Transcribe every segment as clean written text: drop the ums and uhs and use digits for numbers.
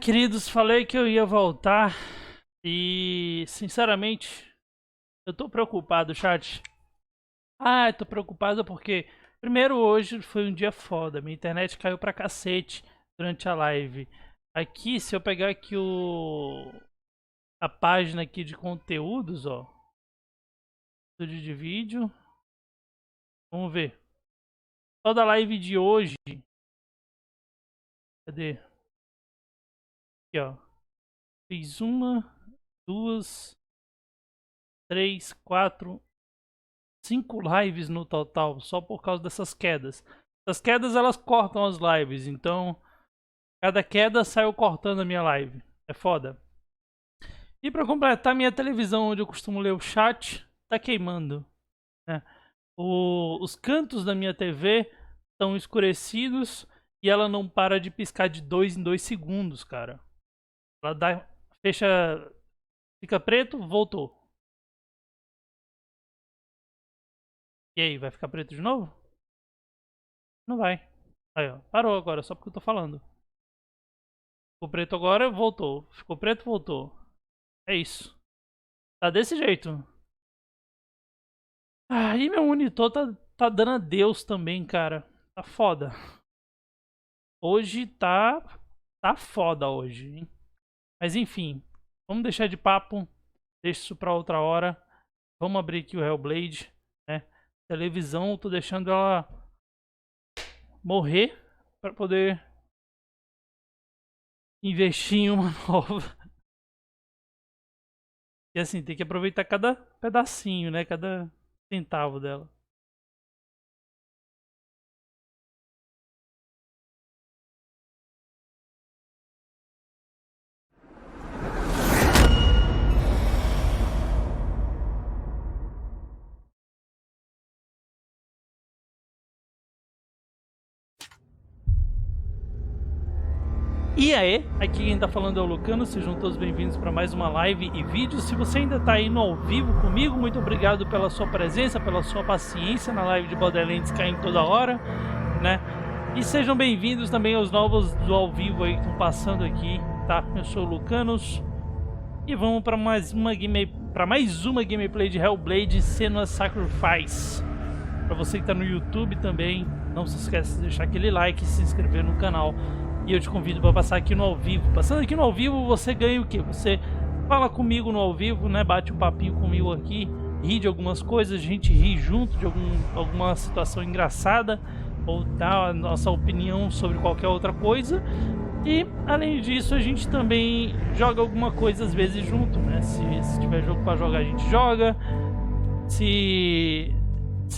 Queridos, falei que eu ia voltar e, sinceramente, eu tô preocupado, chat. Eu tô preocupado porque, primeiro, hoje foi um dia foda. Minha internet caiu pra cacete durante a live. Aqui, se eu pegar aqui a página aqui de conteúdos, ó. Estúdio de vídeo. Vamos ver. Só da live de hoje. Cadê? Aqui, ó. Fiz 1, 2, 3, 4, 5 lives no total, só por causa dessas quedas. Essas quedas, elas cortam as lives, então cada queda saiu cortando a minha live. É foda. E pra completar, minha televisão, onde eu costumo ler o chat, tá queimando, né? Os cantos da minha TV estão escurecidos e ela não para de piscar de 2 em 2 segundos, cara. Ela fecha, fica preto, voltou. E aí, vai ficar preto de novo? Não vai. Aí, ó, parou agora, só porque eu tô falando. Ficou preto agora, voltou. Ficou preto, voltou. É isso. Tá desse jeito. E meu monitor tá dando adeus também, cara. Tá foda. Hoje tá foda hoje, hein? Mas enfim, vamos deixar de papo. Deixa isso pra outra hora. Vamos abrir aqui o Hellblade, né? Televisão, eu tô deixando ela morrer pra poder investir em uma nova. E assim, tem que aproveitar cada pedacinho, né? Cada centavo dela. E aí, aqui quem tá falando é o Lukanos, sejam todos bem-vindos para mais uma live e vídeo. Se você ainda tá aí no ao vivo comigo, muito obrigado pela sua presença, pela sua paciência na live de Borderlands caindo toda hora, né? E sejam bem-vindos também aos novos do ao vivo aí que estão passando aqui, tá? Eu sou o Lukanos e vamos para mais uma gameplay de Hellblade Senua Sacrifice. Para você que tá no YouTube também, não se esqueça de deixar aquele like e se inscrever no canal. E eu te convido para passar aqui no ao vivo. Passando aqui no ao vivo, você ganha o quê? Você fala comigo no ao vivo, né? Bate um papinho comigo aqui, ri de algumas coisas, a gente ri junto de alguma situação engraçada, ou dá a nossa opinião sobre qualquer outra coisa. E, além disso, a gente também joga alguma coisa às vezes junto, né? Se tiver jogo para jogar, a gente joga. Se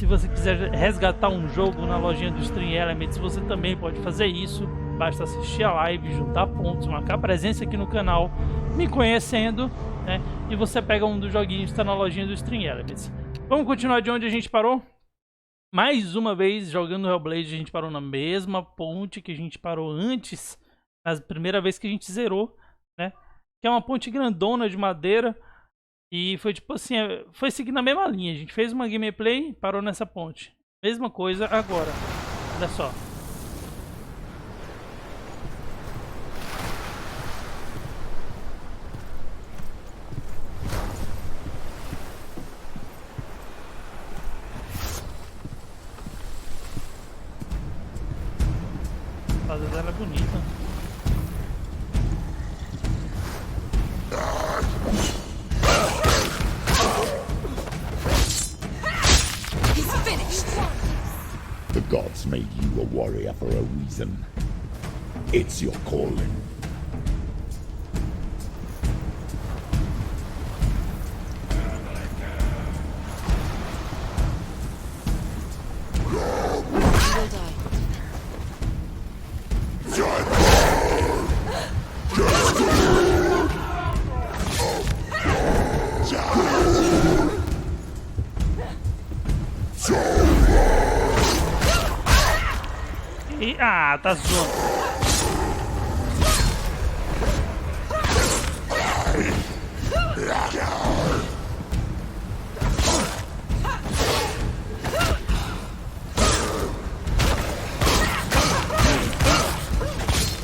você quiser resgatar um jogo na lojinha do Stream Elements, você também pode fazer isso. Basta assistir a live, juntar pontos, marcar presença aqui no canal, me conhecendo, né? E você pega um dos joguinhos que está na lojinha do Stream Elements. Vamos continuar de onde a gente parou? Mais uma vez, jogando Hellblade, a gente parou na mesma ponte que a gente parou antes, na primeira vez que a gente zerou, né? Que é uma ponte grandona de madeira. E foi tipo assim, foi seguindo a mesma linha. A gente fez uma gameplay, parou nessa ponte. Mesma coisa agora. Olha só. A fase dela é bonita. The gods made you a warrior for a reason. It's your calling. Tá zoando.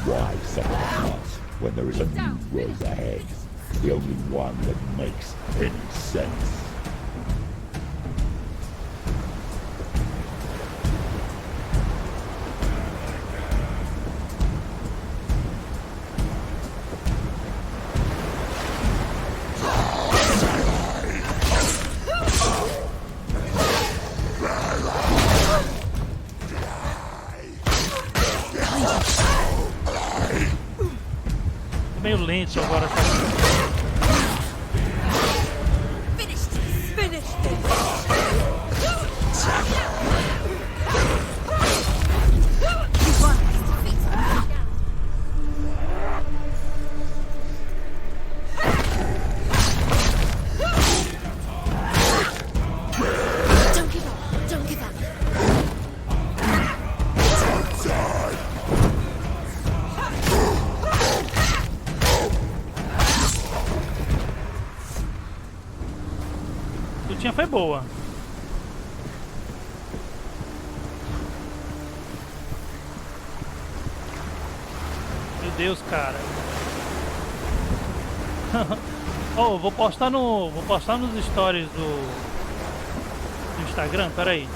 Why suffer the past when there is a new road ahead. The only one that makes any sense. Meio lento agora, tá? Foi boa. Meu Deus, cara. Oh, vou postar nos stories do Instagram, peraí.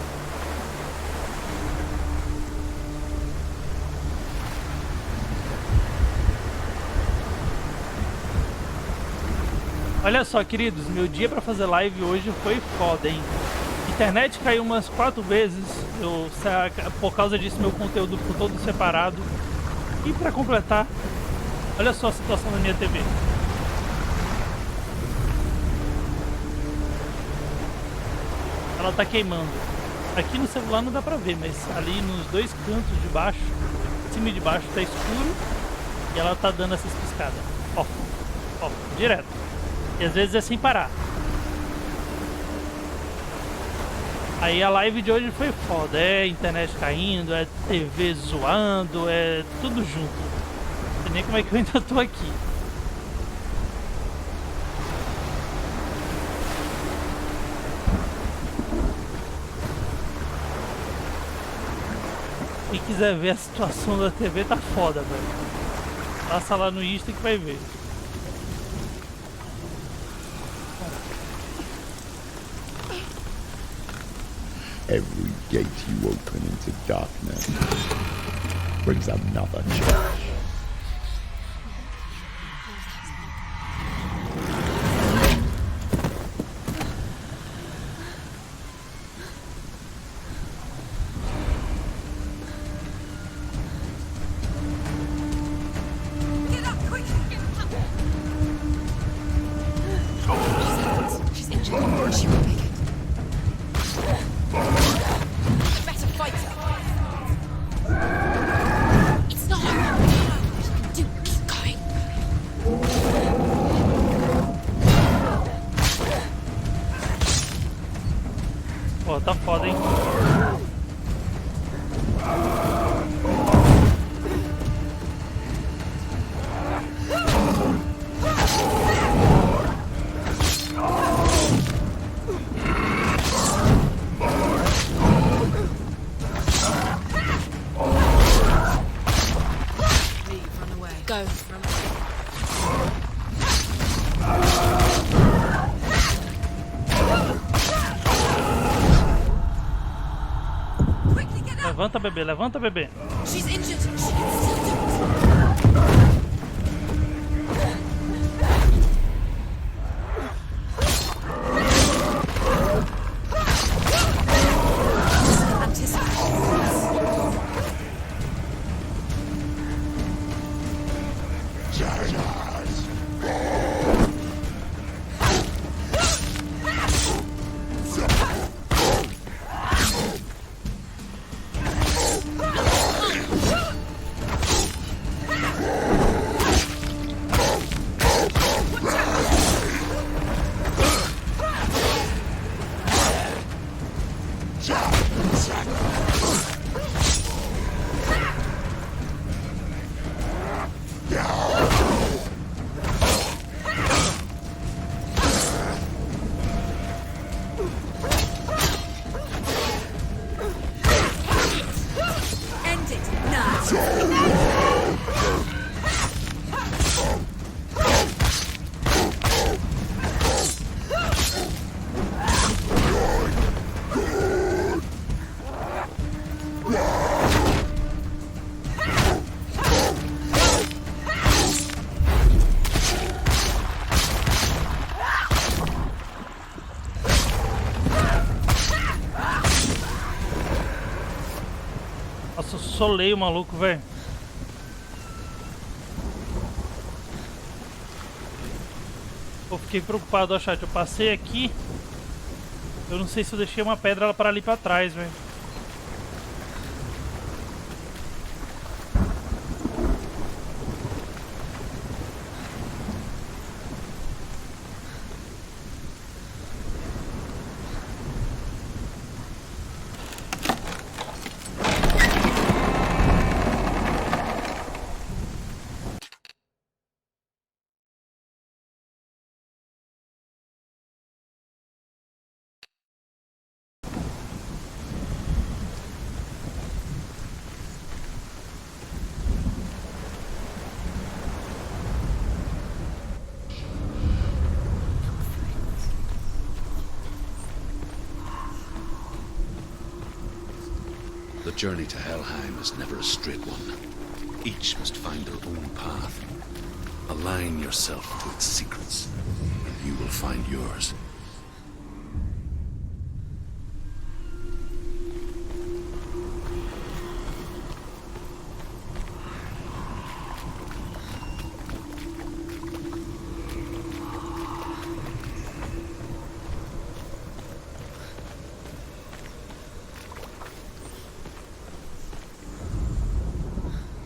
Olha só, queridos, meu dia pra fazer live hoje foi foda, hein? Internet caiu umas 4 vezes, por causa disso meu conteúdo ficou todo separado. E pra completar, olha só a situação da minha TV. Ela tá queimando. Aqui no celular não dá pra ver, mas ali nos dois cantos de baixo, de cima e de baixo, tá escuro. E ela tá dando essas piscadas. Ó, direto. E às vezes é sem parar. Aí a live de hoje foi foda. É internet caindo, é TV zoando, é tudo junto. Não sei nem como é que eu ainda tô aqui. Quem quiser ver a situação da TV tá foda, velho. Passa lá no Insta que vai ver. Every gate you open into darkness brings another challenge. She's injured. She will make it. Better fight her. It's not her. Do keep going. Pô, tá foda, hein? Go. Levanta, bebê, levanta, bebê. She's injured. She can still do it. Atolei o maluco, velho. Eu fiquei preocupado, ó, chat. Eu passei aqui. Eu não sei se eu deixei uma pedra para ali pra trás, velho. The journey to Helheim is never a straight one. Each must find their own path. Align yourself to its secrets, and you will find yours.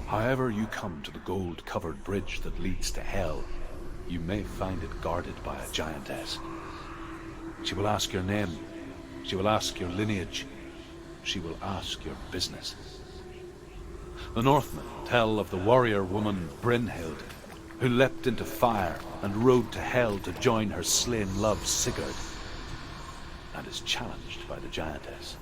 However you come to the gold-covered bridge that leads to Hell, you may find it guarded by a giantess. She will ask your name. She will ask your lineage. She will ask your business. The Northmen tell of the warrior woman Brynhild, who leapt into fire and rode to Hell to join her slain love Sigurd, and is challenged by the giantess.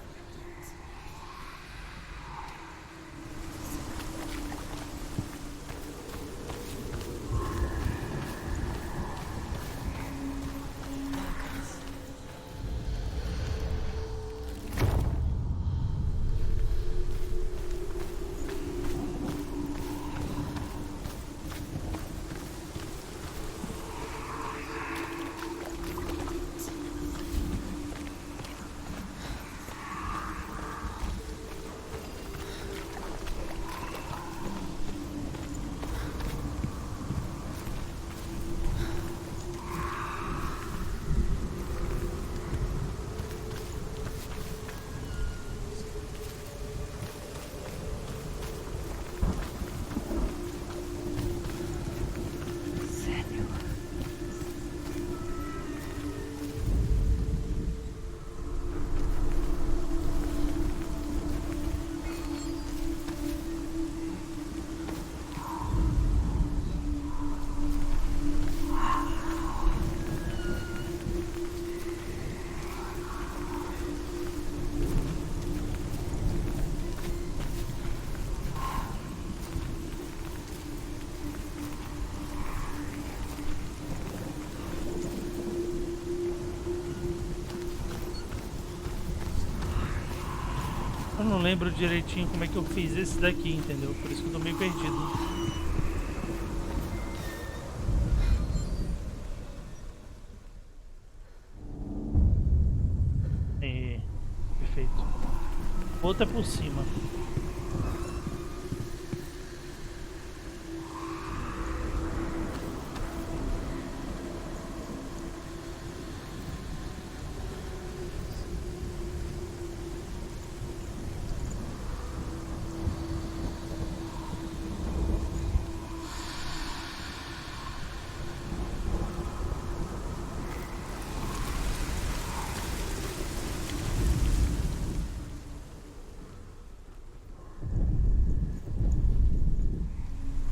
Eu não lembro direitinho como é que eu fiz esse daqui, entendeu? Por isso que eu tô meio perdido. É, perfeito. Outra por cima.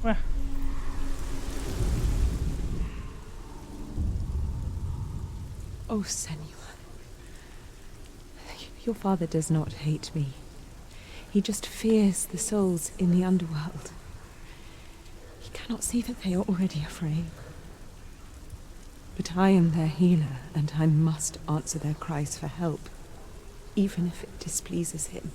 Ué. Oh, Senua. Your father does not hate me. He just fears the souls in the underworld. He cannot see that they are already afraid. But I am their healer, and I must answer their cries for help, even if it displeases him.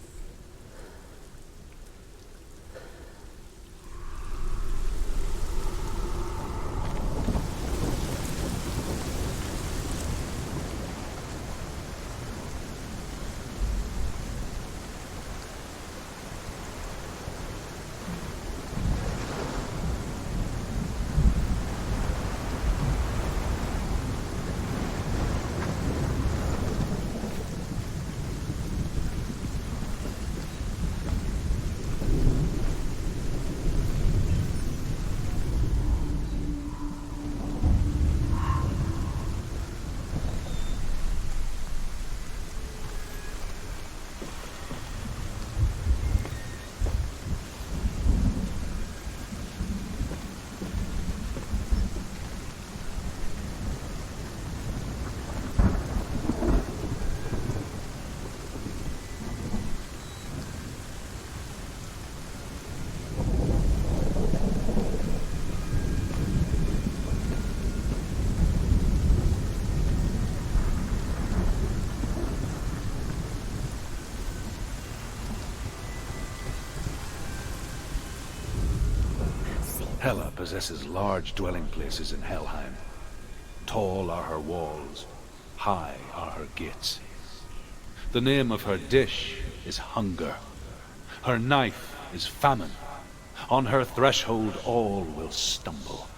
Pela possesses large dwelling places in Helheim. Tall are her walls, high are her gates. The name of her dish is hunger. Her knife is famine. On her threshold all will stumble.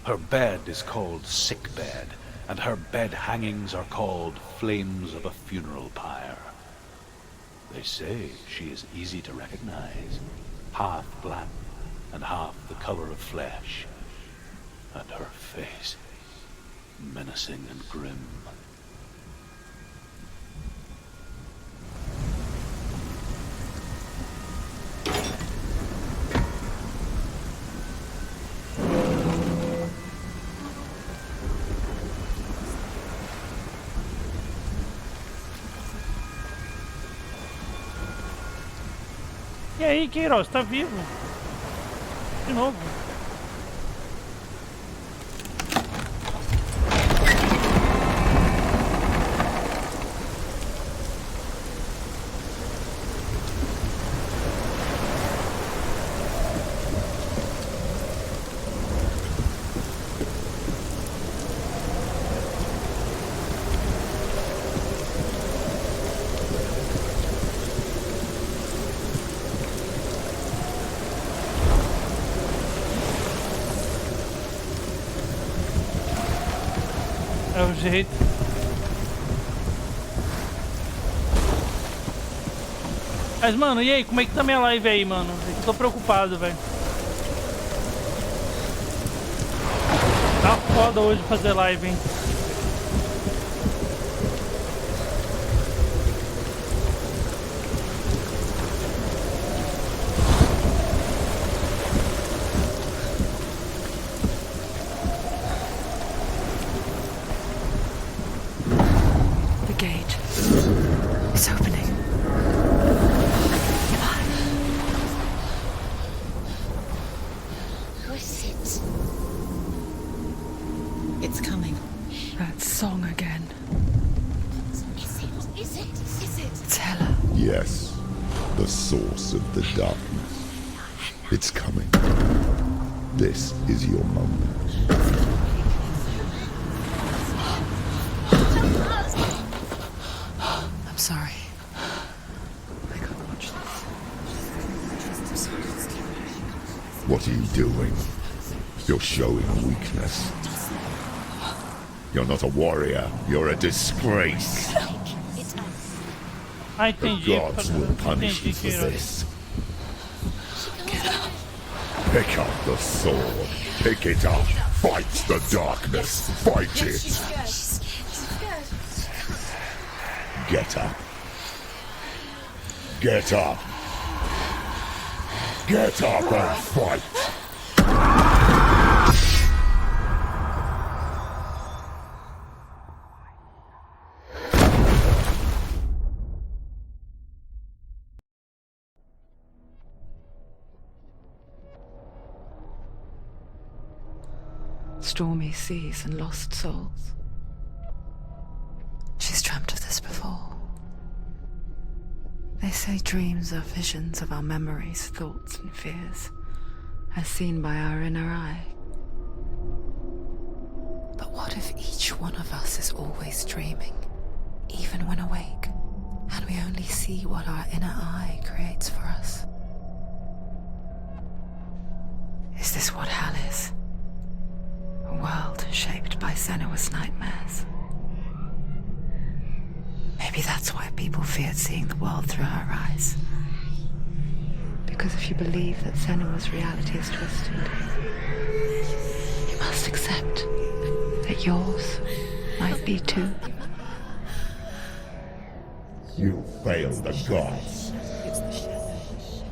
Her bed is called sick bed, and her bed hangings are called flames of a funeral pyre. They say she is easy to recognize, half black and half the color of flesh, and her face menacing and grim. E aí, Queiroz, tá vivo? De novo. É o jeito. Mas, mano, e aí? Como é que tá minha live aí, mano? Eu tô preocupado, velho. Tá foda hoje fazer live, hein? Yes, the source of the darkness. It's coming. This is your moment. I'm sorry. I can't watch this. What are you doing? You're showing weakness. You're not a warrior. You're a disgrace. Ah, The entendi. gods will punish you for this. Pick up the sword. Pick it up. Fight the darkness. Fight it. Get up. Get up. Get up and fight. Stormy seas and lost souls. She's dreamt of this before. They say dreams are visions of our memories, thoughts and fears, as seen by our inner eye. But what if each one of us is always dreaming, even when awake, and we only see what our inner eye creates for us? Is this what hell is? A world shaped by Senua's nightmares. Maybe that's why people feared seeing the world through her eyes. Because if you believe that Senua's reality is twisted, you must accept that yours might be too. You failed the gods.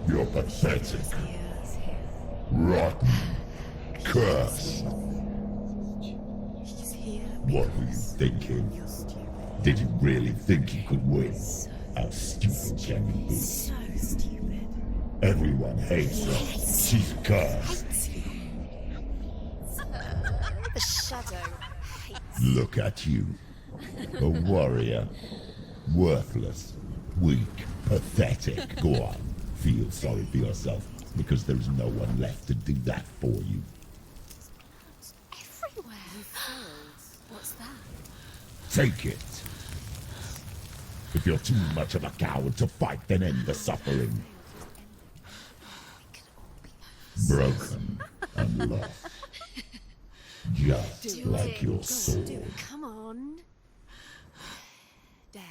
You're pathetic. Rotten. Cursed. What were you thinking? Did you really think you could win? How stupid can you be? So stupid. Everyone hates her. She's cursed. The shadow hates. Look at you. A warrior. Worthless. Weak. Pathetic. Go on. Feel sorry for yourself, because there is no one left to do that for you. Take it. If you're too much of a coward to fight, then end the suffering. Broken and lost. Just like your sword. Come on. There.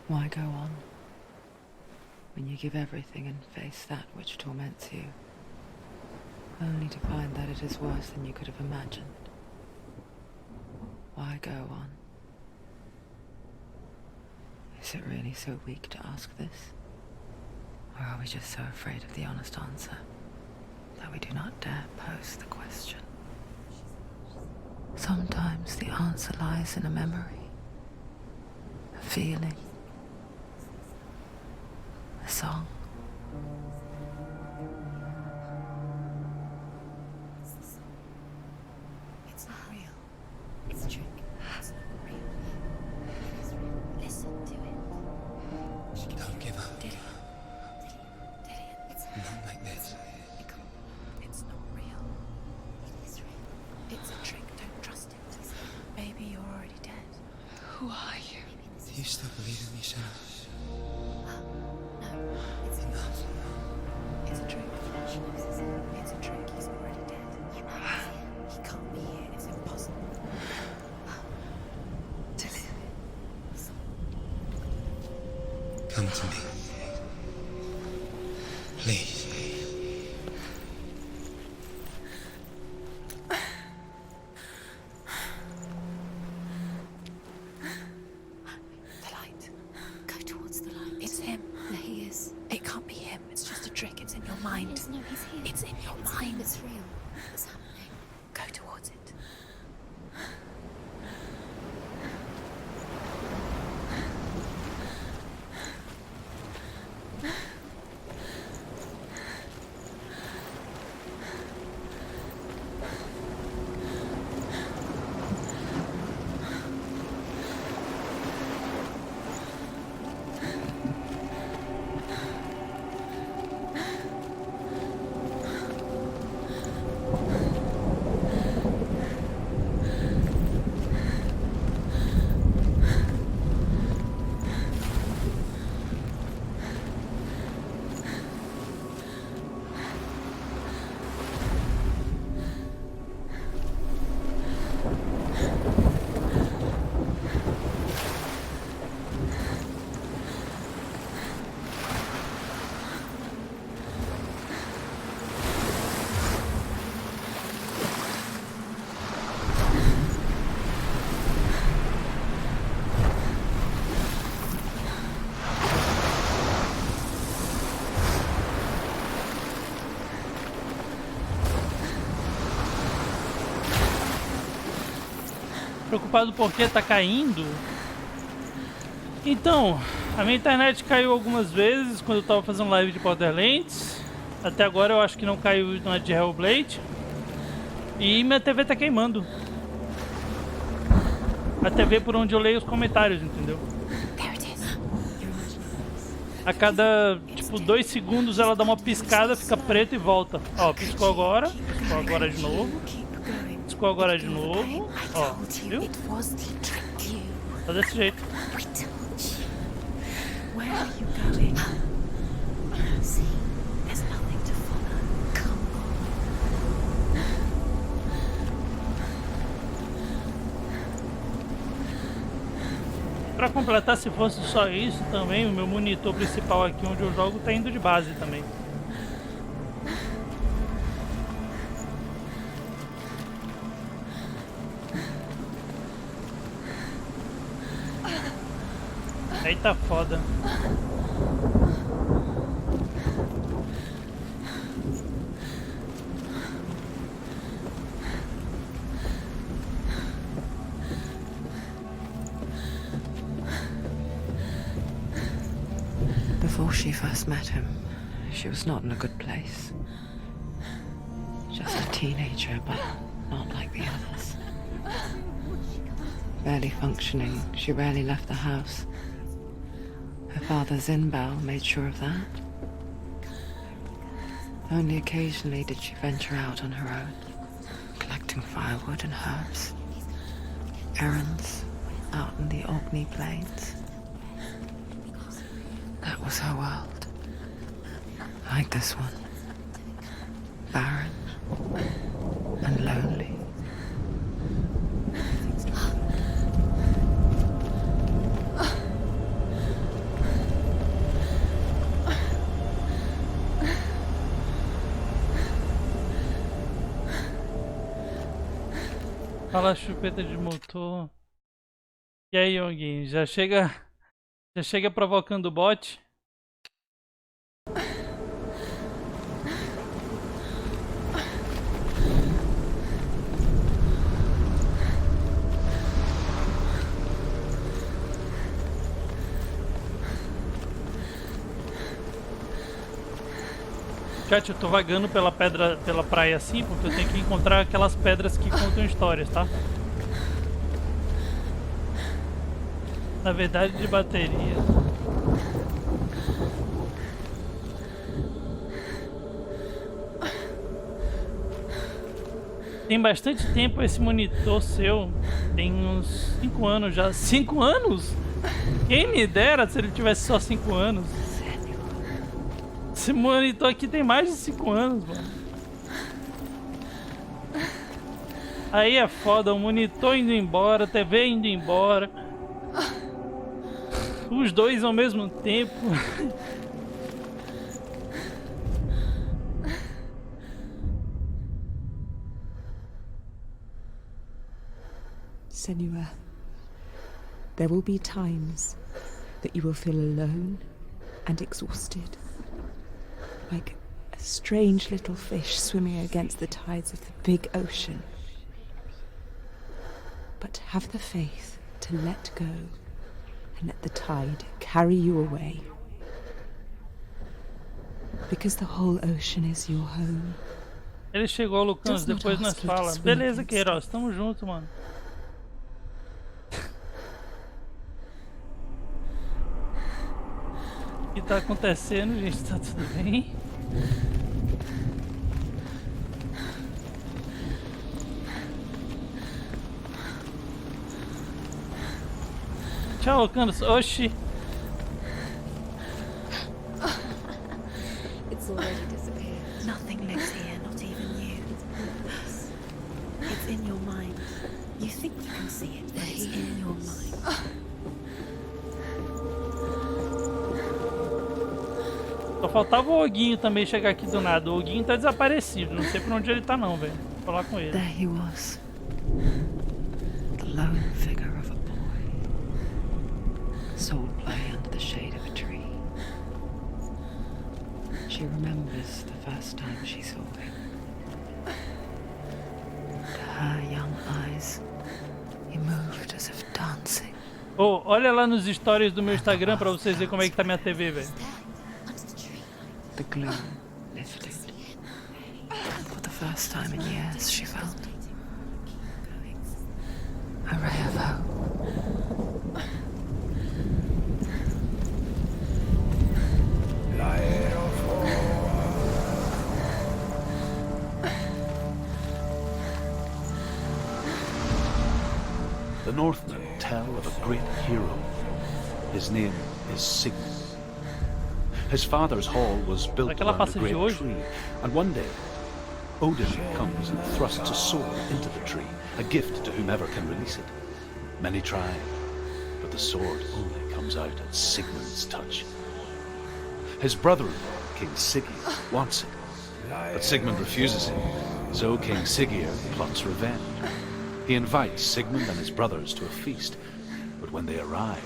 Why go on when you give everything and face that which torments you, only to find that it is worse than you could have imagined? Why go on? Is it really so weak to ask this? Or are we just so afraid of the honest answer that we do not dare pose the question? Sometimes the answer lies in a memory, a feeling, a song. It's not real. It's a trick. It's not real. It is real. Listen to it. Don't give up. Did it? It's Not like this. It's not real. It is real. It's a trick. Don't trust it. Baby, you're already dead. Who are you? Do you still believe in me, Senua? No, it's Enough. It's a trick. It's a trick. He's already dead. He can't be here. It's impossible. Come to me. Please. The light. Go towards the light. It's him. There he is. It can't be him. It's just a trick. It's in your mind. No, he's here. It's in your mind. It's real. It's happening. Go towards it. Preocupado porque tá caindo. Então, a minha internet caiu algumas vezes quando eu tava fazendo live de Borderlands. Até agora eu acho que não caiu na de Hellblade. E minha TV tá queimando. A TV por onde eu leio os comentários, entendeu? A cada, tipo, 2 segundos ela dá uma piscada, fica preta e volta. Ó, piscou agora de novo. Piscou agora de novo. Ó, viu? Tá desse jeito. Pra completar, se fosse só isso também, o meu monitor principal aqui onde eu jogo tá indo de base também. Aí tá foda. Before she first met him, she was not in a good place. Just a teenager, but not like the others. Barely functioning, she rarely left the house. Father Zinbao made sure of that. Only occasionally did she venture out on her own, collecting firewood and herbs. Errands out in the Orkney Plains. That was her world. Like this one. Barren and lonely. Fala, chupeta de motor. E aí, Yoguinho, já chega provocando o bot? Chat, eu tô vagando pela praia assim, porque eu tenho que encontrar aquelas pedras que contam histórias, tá? Na verdade, de bateria. Tem bastante tempo esse monitor seu. Tem uns 5 anos já. 5 anos? Quem me dera se ele tivesse só 5 anos. Esse monitor aqui tem mais de 5 anos, mano. Aí é foda, o monitor indo embora, a TV indo embora. Os dois ao mesmo tempo. Senua, there will be times that you will feel alone and exhausted. Like a strange little fish swimming against the tides of the big ocean. But have the faith to let go and let the tide carry you away. Because the whole ocean is your home. Ele chegou, Lukanos, depois nós fala. Beleza, Queiroz, tamo junto, mano. O que tá acontecendo, gente? Tá tudo bem? Tchau, Lukanos. Oxi. It's already disappeared. Nothing lives here, not even you. It's in your mind. You think you can see it, but it's in your mind. Só faltava o Oguinho também chegar aqui do nada. O Oguinho tá desaparecido. Não sei por onde ele tá não, velho. Vou falar com ele. There he was. The lone figure of a boy. Soul play under the shade of a tree. She remembers the first time she saw him. To her young eyes, he moved as if dancing. Oh, olha lá nos stories do meu Instagram pra vocês verem como é que tá minha TV, velho. The gloom lifted. For the first time in years, she felt a ray of hope. The Northmen tell of a great hero. His name is Sigmund. His father's hall was built around a great tree, and one day, Odin comes and thrusts a sword into the tree, a gift to whomever can release it. Many try, but the sword only comes out at Sigmund's touch. His brother-in-law, King Siggeir, wants it, but Sigmund refuses it, so King Siggeir plots revenge. He invites Sigmund and his brothers to a feast, but when they arrive,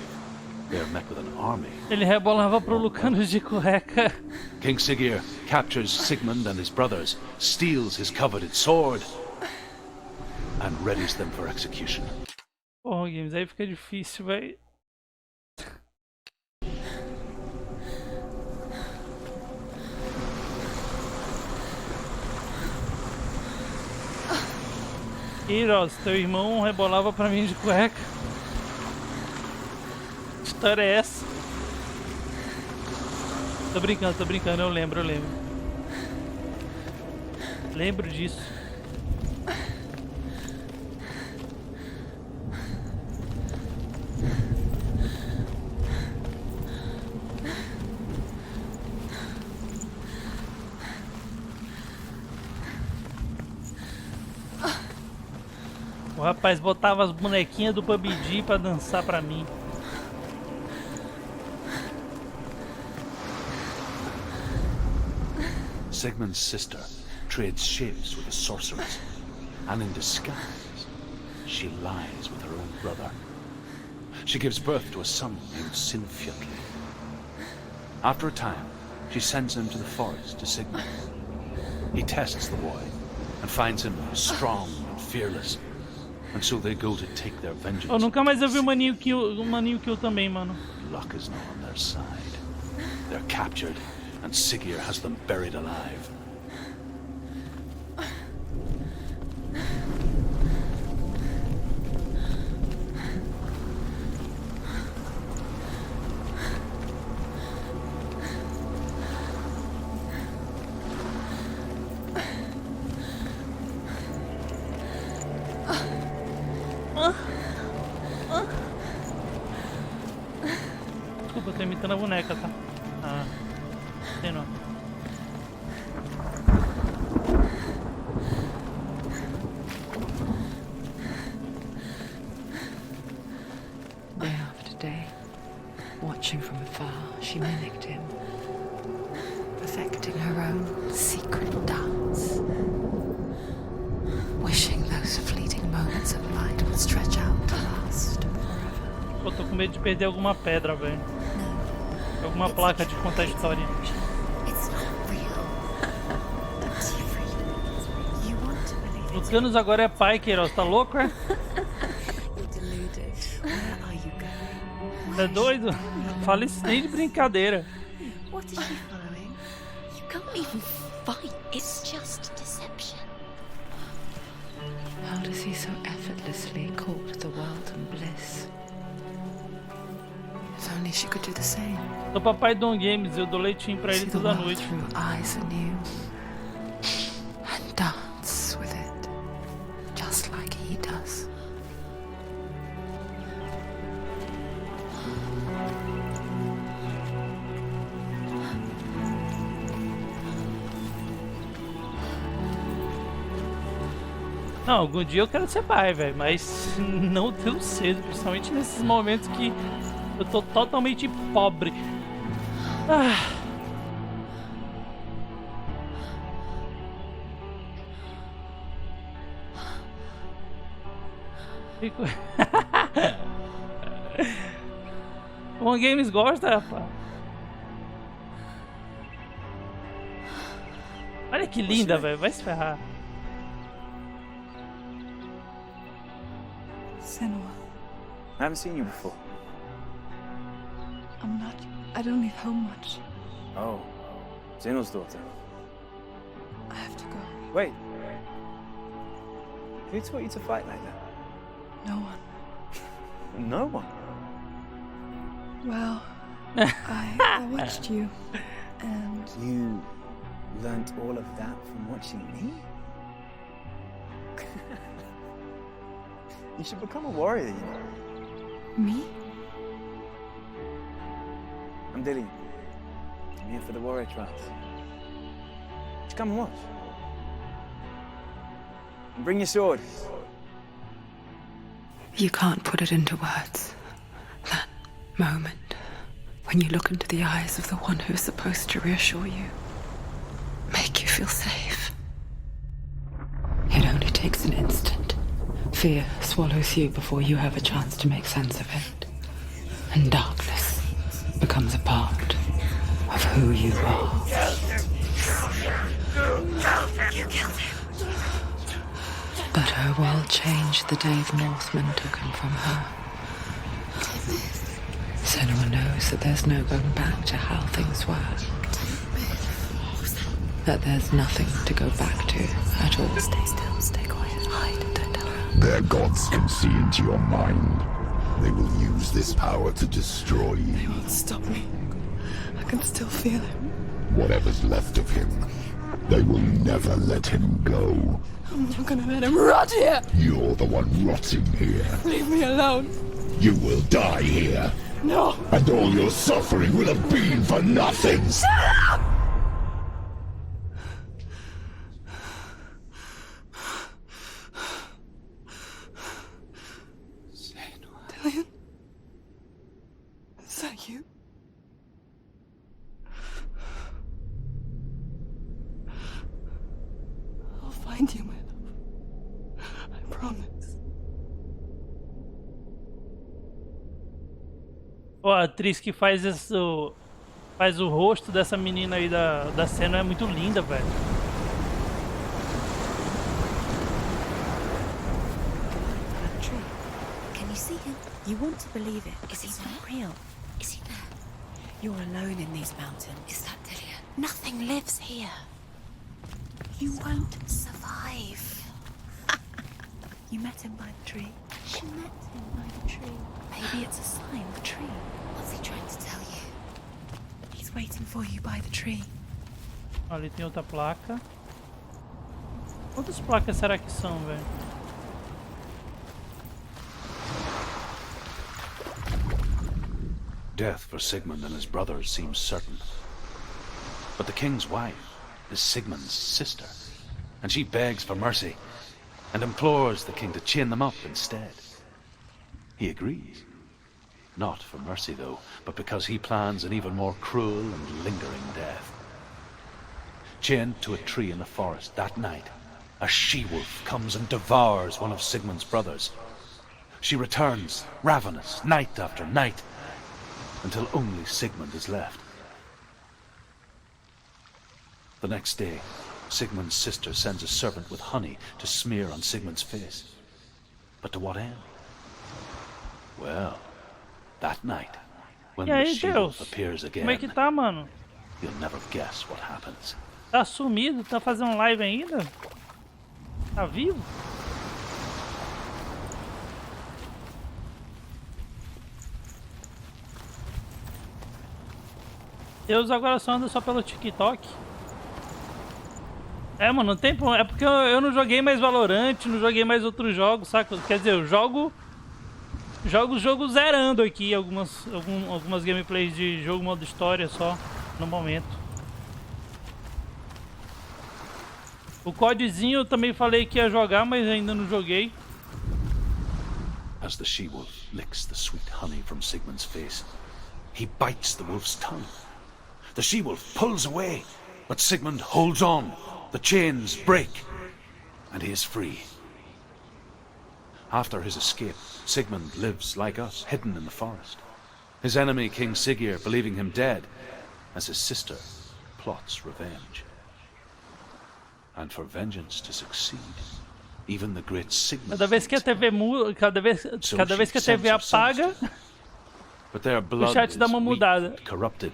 they are met with an army. Ele rebolava pro Lukanos de cueca. King Siggeir captures Sigmund and his brothers, steals his coveted sword, and readies them for execution. Porra, games, aí fica difícil, velho. Queiroz, teu irmão rebolava pra mim de cueca. Que história é essa? Tô brincando, eu lembro. Lembro disso. O rapaz botava as bonequinhas do PUBG pra dançar pra mim. Sigmund's sister trades shapes with the sorceress, and in disguise, she lies with her own brother. She gives birth to a son named Sinfjotli. After a time, she sends him to the forest to Sigmund. He tests the boy and finds him strong and fearless, and so they go to take their vengeance. Eu nunca mais ouvi o maninho kill também, mano. Luck is not on their side. They're captured, and Siggeir has them buried alive. Desculpa, eu tô imitando a boneca, tá? Ah, Senua. Day after day, watching from afar, she mimicked him, perfecting her own secret dance, wishing those fleeting moments of light would stretch out to last forever. Eu tô com medo de perder alguma pedra, velho. Alguma placa de contar a história. It's not real. It's free. You want to believe it's Lukanos agora é pai, Queiroz. Tá louco, é? You're deluded. Where are you going? Tá doido? Fala isso nem de brincadeira. What is she following? You can't even fight. It's just deception. How does he so effortlessly court the world and bliss? If only she could do the same. Sou papai Dom Games, eu dou leitinho pra ele See the toda world noite. through eyes anew and dance with it, just like he does. Não, algum dia eu quero ser pai, velho, mas não tão cedo, principalmente nesses momentos que eu tô totalmente pobre. Ah. Fico... Bom Games gosta, rapaz. Olha que linda, velho, vai se ferrar. Senua, I haven't seen you before. I'm not. I don't leave home much. Oh, Zenua's daughter. I have to go. Wait. Who taught you to fight like that? No one. No one. Well, I watched you, and You learnt all of that from watching me? You should become a warrior, you know. me? I'm Dillian. I'm here for the warrior trials. Just come and watch. And bring your sword. You can't put it into words. That moment when you look into the eyes of the one who is supposed to reassure you, make you feel safe. It only takes an instant. Fear swallows you before you have a chance to make sense of it. And darkness becomes a part of who you are. You killed him. But her world changed the day the Northmen took him from her. Senua knows that there's no going back to how things were. That there's nothing to go back to at all. Stay still, stay quiet, hide, don't tell her. Their gods can see into your mind. They will use this power to destroy you. Stop me. I can still feel him. Whatever's left of him, they will never let him go. I'm not gonna let him rot here. You're the one rotting here. Leave me alone. You will die here. No. And all your suffering will have been for nothing. Shut up! Dillian? Is that you? I'll find you, my love. I promise. Pô, a atriz que faz isso, faz o rosto dessa menina aí da Senua é muito linda, velho. True. Can you see him? You want to believe it. Is he not real? Is he there? You're alone in these mountains. Is that Dillian? Nothing lives here. You won't survive. You met him by the tree. She met him by the tree. Maybe it's a sign, the tree. What's he trying to tell you? He's waiting for you by the tree. Ali tem outra placa. Quantas placas será que são, velho? Death for Sigmund and his brothers seems certain. But the king's wife is Sigmund's sister, and she begs for mercy and implores the king to chain them up instead. He agrees. Not for mercy, though, but because he plans an even more cruel and lingering death. Chained to a tree in the forest that night, a she-wolf comes and devours one of Sigmund's brothers. She returns, ravenous, night after night, until only Sigmund is left. The next day, Sigmund's sister sends a servant with honey to smear on Sigmund's face. But to what end? Well, that night, when E the aí, she-wolf Deus? appears Como é que again, tá, mano? you'll never guess what happens. Tá sumido? Tá fazendo live ainda? Tá vivo? Deus agora só anda só pelo TikTok. É, mano, não tem. É porque eu não joguei mais Valorant, não joguei mais outros jogos, saca? Quer dizer, eu jogo o jogo zerando aqui algumas gameplays de jogo modo história só no momento. O CODzinho eu também falei que ia jogar, mas ainda não joguei. As the she-wolf licks the sweet honey from Sigmund's face, he bites the wolf's tongue. The she-wolf pulls away, but Sigmund holds on. The chains break, and he is free. After his escape, Sigmund lives like us, hidden in the forest. His enemy, King Siggeir, believing him dead, as his sister plots revenge. And for vengeance to succeed, even the great Sigmund. Cada vez que a TV cada vez que a TV apaga, but their blood chat is dá uma weak mudada. and corrupted,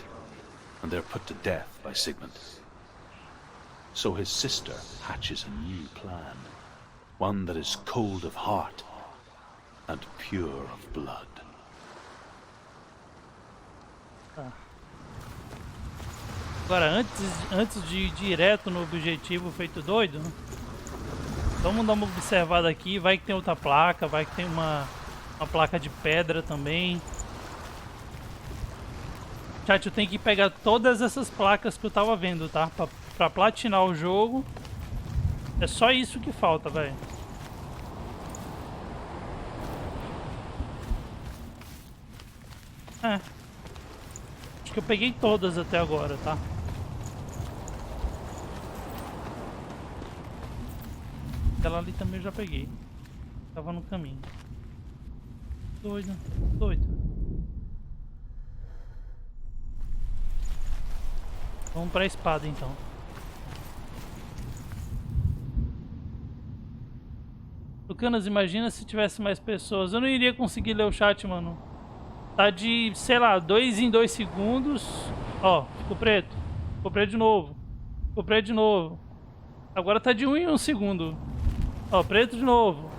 and they're put to death by Sigmund. So his sister hatches a new plan, one that is cold of heart and pure of blood. Agora, antes de ir direto no objetivo feito doido, vamos dar uma observada aqui. Vai que tem outra placa, vai que tem uma placa de pedra também. Chat, eu tenho que pegar todas essas placas que eu tava vendo, tá? Pra platinar o jogo. É só isso que falta, velho. É. Acho que eu peguei todas até agora, tá? Aquela ali também eu já peguei. Tava no caminho. Doido, doido. Vamos pra espada então. Lukanos, imagina se tivesse mais pessoas. Eu não iria conseguir ler o chat, mano. Tá de, sei lá, 2 em 2 segundos. Ó, ficou preto. Ficou preto de novo. Ficou preto de novo. Agora tá de 1 em 1 segundo. Ó, preto de novo.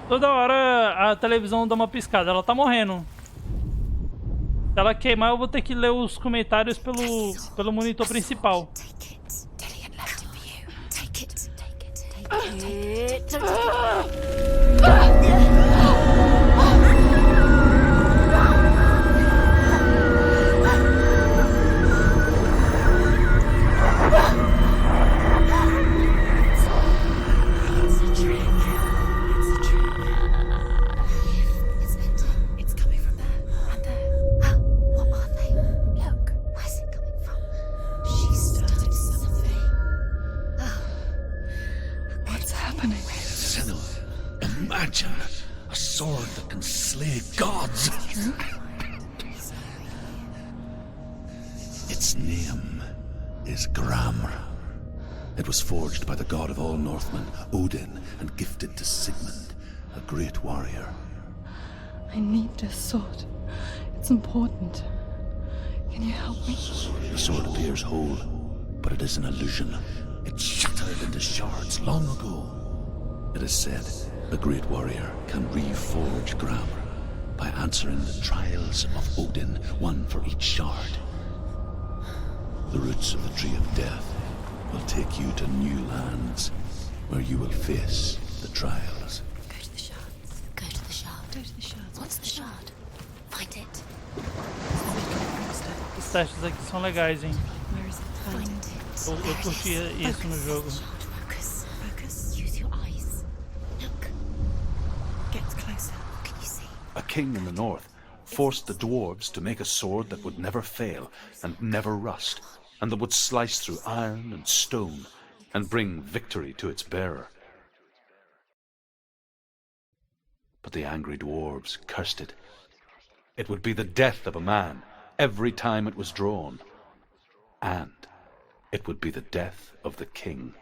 Toda hora a televisão dá uma piscada. Ela tá morrendo. Se ela queimar, eu vou ter que ler os comentários pelo monitor principal. Imagine a sword that can slay gods. Its name is Gramr. It was forged by the god of all Northmen, Odin, and gifted to Sigmund, a great warrior. I need this sword. It's important. Can you help me? The sword appears whole, but it is an illusion. It shattered into shards long ago. It is said a great warrior can reforge Gramr by answering the trials of Odin, one for each shard. The roots of the Tree of Death will take you to new lands, where you will face the trials. Go to the shards. Go to the shard. Go to the shards. What's the shard? Find it. Os testes aqui são legais, hein? Where is it? Find it. Eu curti isso no jogo. Focus. Focus. Use your eyes. Look. Get closer. What can you see? A king in the north forced the dwarves to make a sword that would never fail and never rust, and that would slice through iron and stone and bring victory to its bearer. But the angry dwarves cursed it. It would be the death of a man every time it was drawn, and it would be the death of the king.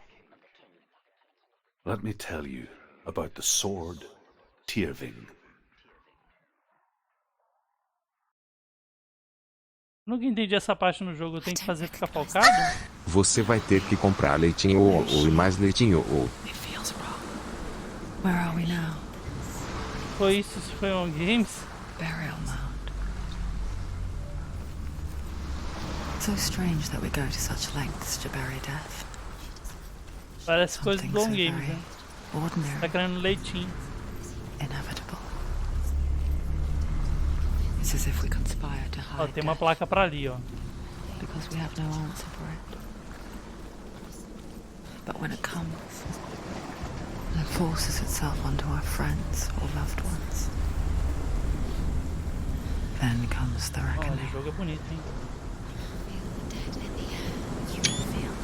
Let me tell you about the sword Tyrving. Nunca entendi essa parte no jogo. Eu tenho que fazer ficar focado? Você vai ter que comprar leitinho ou mais leitinho ou... It feels wrong. Where are we now? Foi isso? Se foi on games? Burial mound. So strange that we go to such lengths to bury death. Parece coisa do on games, né? Tá Ordinary, querendo leitinho. inevitable. It's as if we conspire to Ó, hide tem uma death placa pra ali, ó. because we have no answer for it. But when it comes and forces itself onto our friends or loved ones, then comes the Ó, reckoning. o jogo é bonito, hein? Feel the dead in the air. You will feel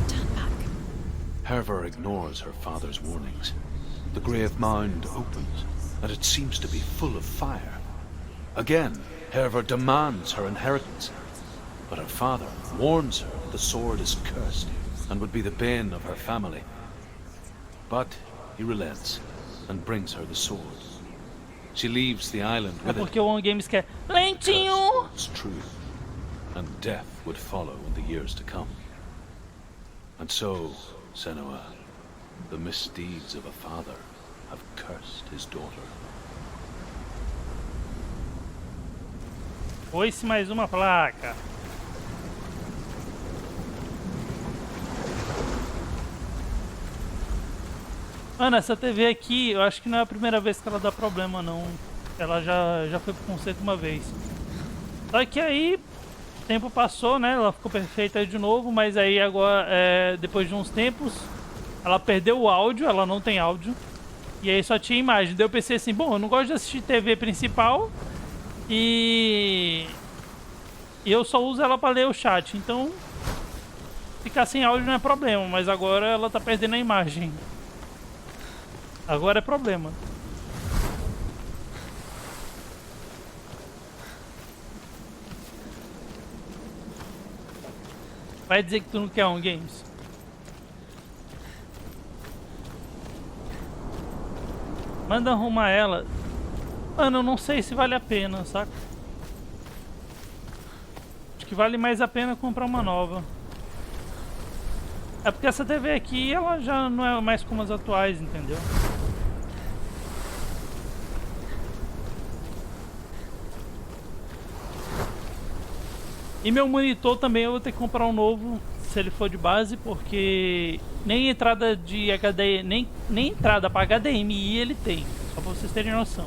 dead. Turn back. Hervor ignores her father's warnings. The grave mound opens, and it seems to be full of fire. Again, Hervor demands her inheritance, but her father warns her that the sword is cursed and would be the bane of her family. But he relents and brings her the sword. She leaves the island É with it. porque o on games quer Curse lentinho! for its truth, and death would follow in the years to come. And so, Senua, the misdeeds of a father have cursed his daughter. Foi-se mais uma placa. Mano, essa TV aqui, eu acho que não é a primeira vez que ela dá problema, não. Ela já foi pro conserto uma vez. Só que aí, o tempo passou, né? Ela ficou perfeita de novo, mas aí agora, depois de uns tempos, ela perdeu o áudio, ela não tem áudio. E aí só tinha imagem. Daí eu pensei assim, bom, eu não gosto de assistir TV principal e eu só uso ela pra ler o chat, então ficar sem áudio não é problema, mas agora ela tá perdendo a imagem. Agora é problema. Vai dizer que tu não quer um games? Manda arrumar ela. Mano, eu não sei se vale a pena, saca? Acho que vale mais a pena comprar uma nova. É porque essa TV aqui, ela já não é mais como as atuais, entendeu? E meu monitor também eu vou ter que comprar um novo, se ele for de base, porque nem entrada de HD, nem entrada para HDMI ele tem, só para vocês terem noção.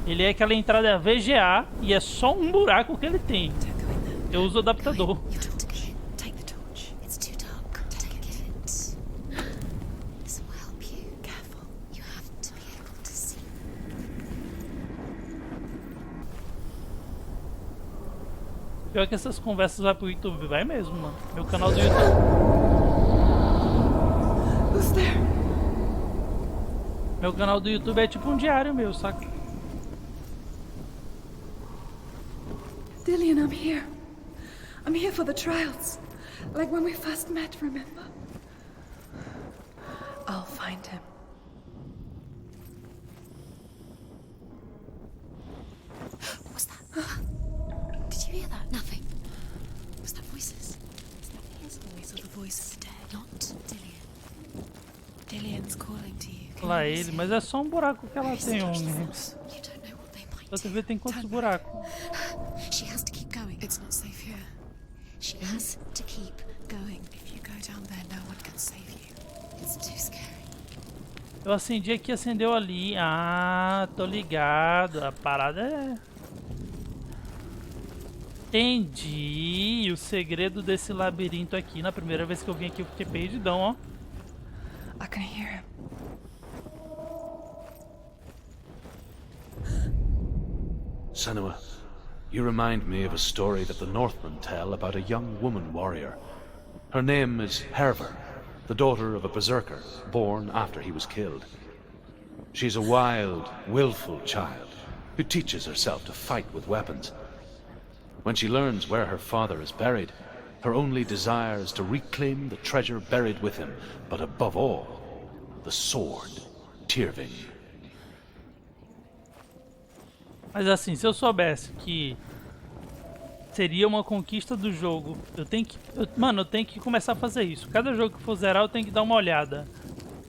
Ele é aquela entrada VGA e é só um buraco que ele tem. Eu uso o adaptador. Pior que essas conversas vai pro YouTube, vai mesmo, mano. Meu canal do YouTube. Who's there? Meu canal do YouTube é tipo um diário meu, saca? Dillian, I'm here. I'm here for the trials. Like when we first met, remember? I'll find him. What was that? Did you hear that? Nothing. Was that voices? Is that his voice or the voice of the dead? Not Dillian. Dillian's calling to you. Lá ele, mas é só um buraco que ela tem, homem. You don't know what they might Sua TV tem quantos buracos? She has to keep going. It's not safe here. She has to keep going. If you go down there, no one can save you. It's too scary. Eu acendi aqui, acendeu ali. Ah, tô ligado. A parada é... Entendi o segredo desse labirinto aqui. Na primeira vez que eu vim aqui eu fiquei perdidão, ó. I can hear him. Senua, you remind me of a story that the Northmen tell about a young woman warrior. Her name is Herver, the daughter of a berserker, born after he was killed. She's a wild, willful child who teaches herself to fight with weapons. When she learns where her father is buried, her only desire is to reclaim the treasure buried with him, but above all, the sword, Tyrving. Mas assim, se eu soubesse que seria uma conquista do jogo, eu tenho que... mano, eu tenho que começar a fazer isso. Cada jogo que for zerar, eu tenho que dar uma olhada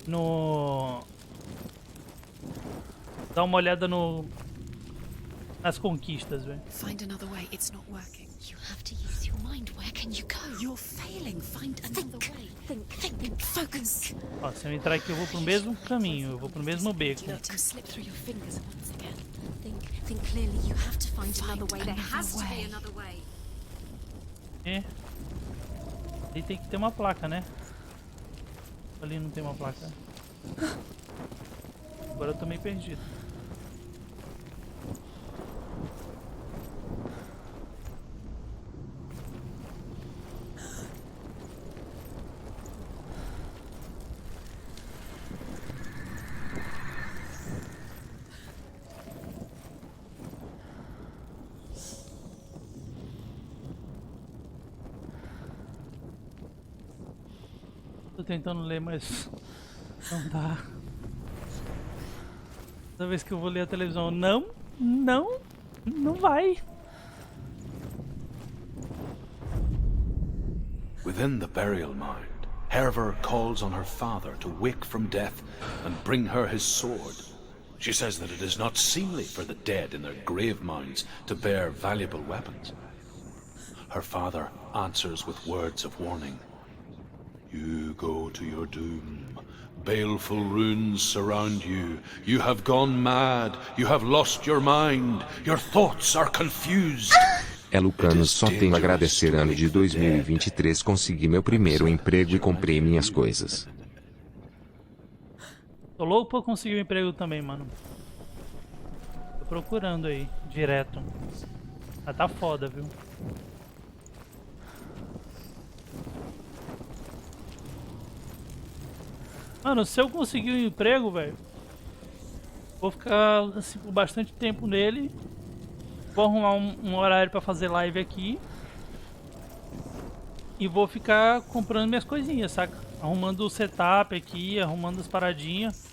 no... Dar uma olhada no... nas conquistas, velho. Find another way. It's not working. You have to use your mind. Where can you go? You're failing. Find another way. Think. Focus. Ó, se eu entrar aqui, eu vou pro mesmo caminho. Eu vou pro mesmo beco. To slip through your fingers once again. Think clearly. You have to find another way. There has to be another way. E... ali tem que ter uma placa, né? Ali não tem uma placa. Agora eu tô meio perdido. Tô tentando ler, mas não dá. Toda vez que eu vou ler a televisão, não vai. Within the burial mound, Herver calls on her father to wake from death and bring her his sword. She says that it is not seemly for the dead in their grave mounds to bear valuable weapons. Her father answers with words of warning. You go to your doom. Baleful runes surround you. You have gone mad. You have lost your mind. Your thoughts are confused. É Lukanos, só tenho a agradecer. Ano de 2023 consegui meu primeiro emprego e comprei minhas coisas. Tô louco pra conseguir um emprego também, mano. Tô procurando aí, direto. Mas tá foda, viu? Mano, se eu conseguir um emprego, velho, vou ficar assim por bastante tempo nele. Vou arrumar um horário pra fazer live aqui. E vou ficar comprando minhas coisinhas, saca? Arrumando o setup aqui, arrumando as paradinhas.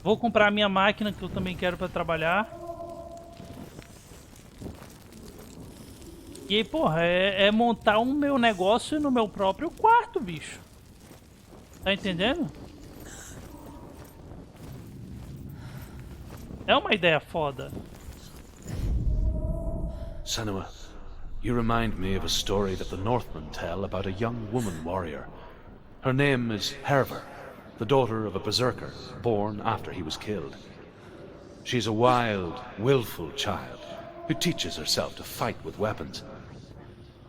Vou comprar a minha máquina que eu também quero pra trabalhar. E aí, porra, é montar um meu negócio no meu próprio quarto, bicho. Tá entendendo? É uma ideia foda. Senua, You remind me of a story that the Northmen tell about a young woman warrior. Her name is Herver, the daughter of a berserker, born after he was killed. She's a wild, willful child who teaches herself to fight with weapons.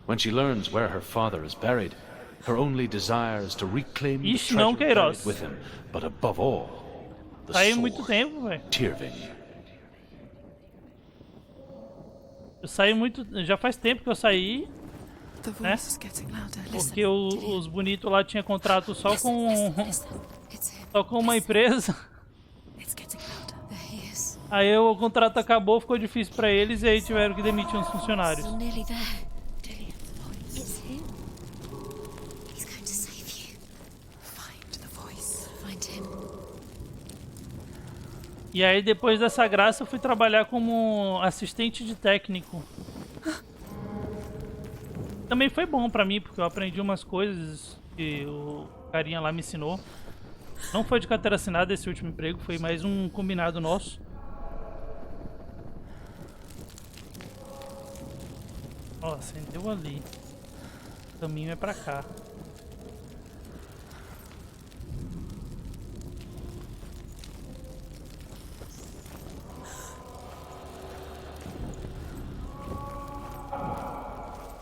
When she learns where her father is buried, her only desire is to reclaim the treasure buried with him, but above all, the sword, Tyrving. Eu saí muito... Já faz tempo que eu saí, né? Porque os bonitos lá tinham contrato só com... Só com uma empresa. Aí o contrato acabou, ficou difícil pra eles e aí tiveram que demitir uns funcionários. E aí depois dessa graça eu fui trabalhar como assistente de técnico. Também foi bom pra mim, porque eu aprendi umas coisas que o carinha lá me ensinou. Não foi de carteira assinada esse último emprego, foi mais um combinado nosso. Ó, acendeu ali. O caminho é pra cá.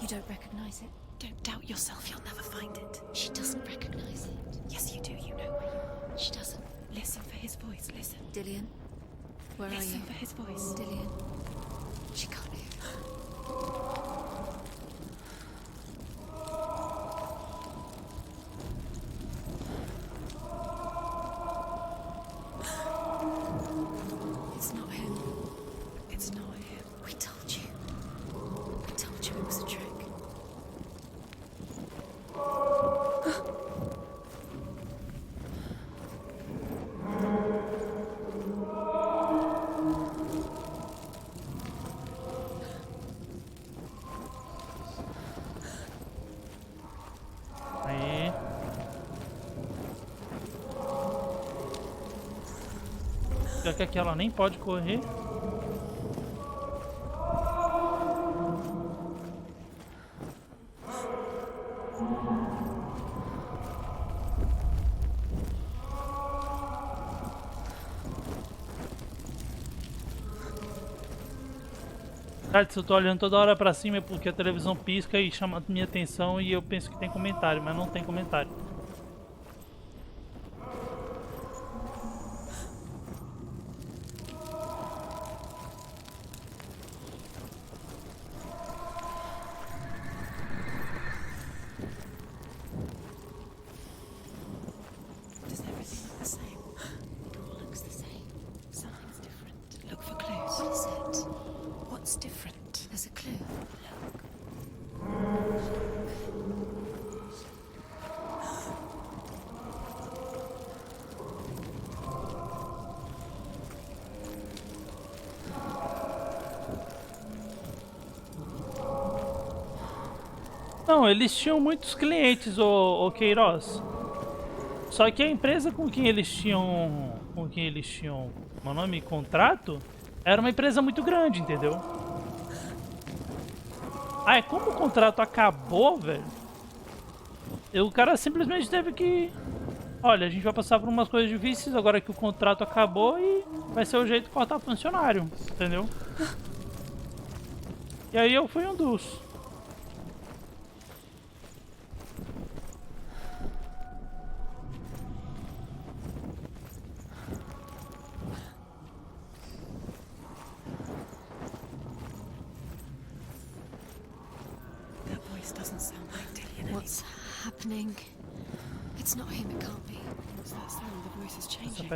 You don't recognize it? Don't doubt yourself, you'll never find it. She doesn't recognize it. Yes, you do, you know where you are. She doesn't. Listen for his voice, listen. Dillian, where are you? Listen for his voice. Dillian, she can't hear. It's not him. It's not him. We told you. We told you it was a trick. Aí. Já que aqui ela nem pode correr. Se eu tô olhando toda hora pra cima é porque a televisão pisca e chama a minha atenção e eu penso que tem comentário, mas não tem comentário. Does everything look the same? It all looks the same. Something's different. Look for clues. What is it? What's different? There's a clue. Não, eles tinham muitos clientes, o Queiroz. Só que a empresa com quem eles tinham, meu nome, contrato, era uma empresa muito grande, entendeu? Ah, é como o contrato acabou, velho. O cara simplesmente teve que... Olha, a gente vai passar por umas coisas difíceis agora que o contrato acabou e vai ser o jeito de cortar funcionário, entendeu? E aí eu fui um dos... Doesn't sound like Dillian. What's happening? It's not him, it can't be. What's that sound? The voice is changing.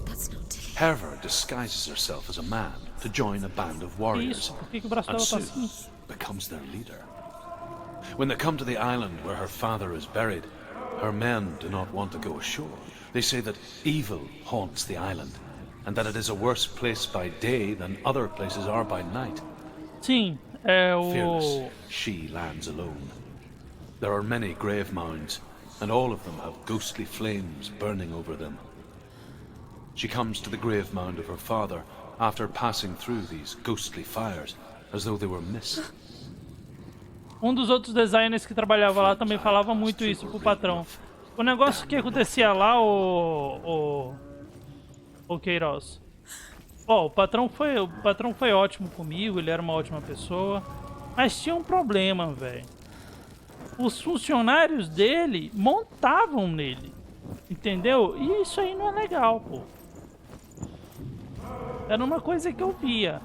That's not Dillian. Herver disguises herself as a man to join a band of warriors, and soon becomes their leader. When they come to the island where her father is buried, her men do not want to go ashore. They say that evil haunts the island, and that it is a worse place by day than other places are by night. Sim. Fearless, she lands alone. There are many grave mounds, and all of them have ghostly flames burning over them. She comes to the grave mound of her father after passing through these ghostly fires, as though they were mist. Um dos outros designers que trabalhava lá também falava muito isso pro patrão. O negócio que acontecia lá, o Queiroz. Ó, o patrão foi ótimo comigo, ele era uma ótima pessoa. Mas tinha um problema, velho. Os funcionários dele montavam nele. Entendeu? E isso aí não é legal, pô. Era uma coisa que eu via.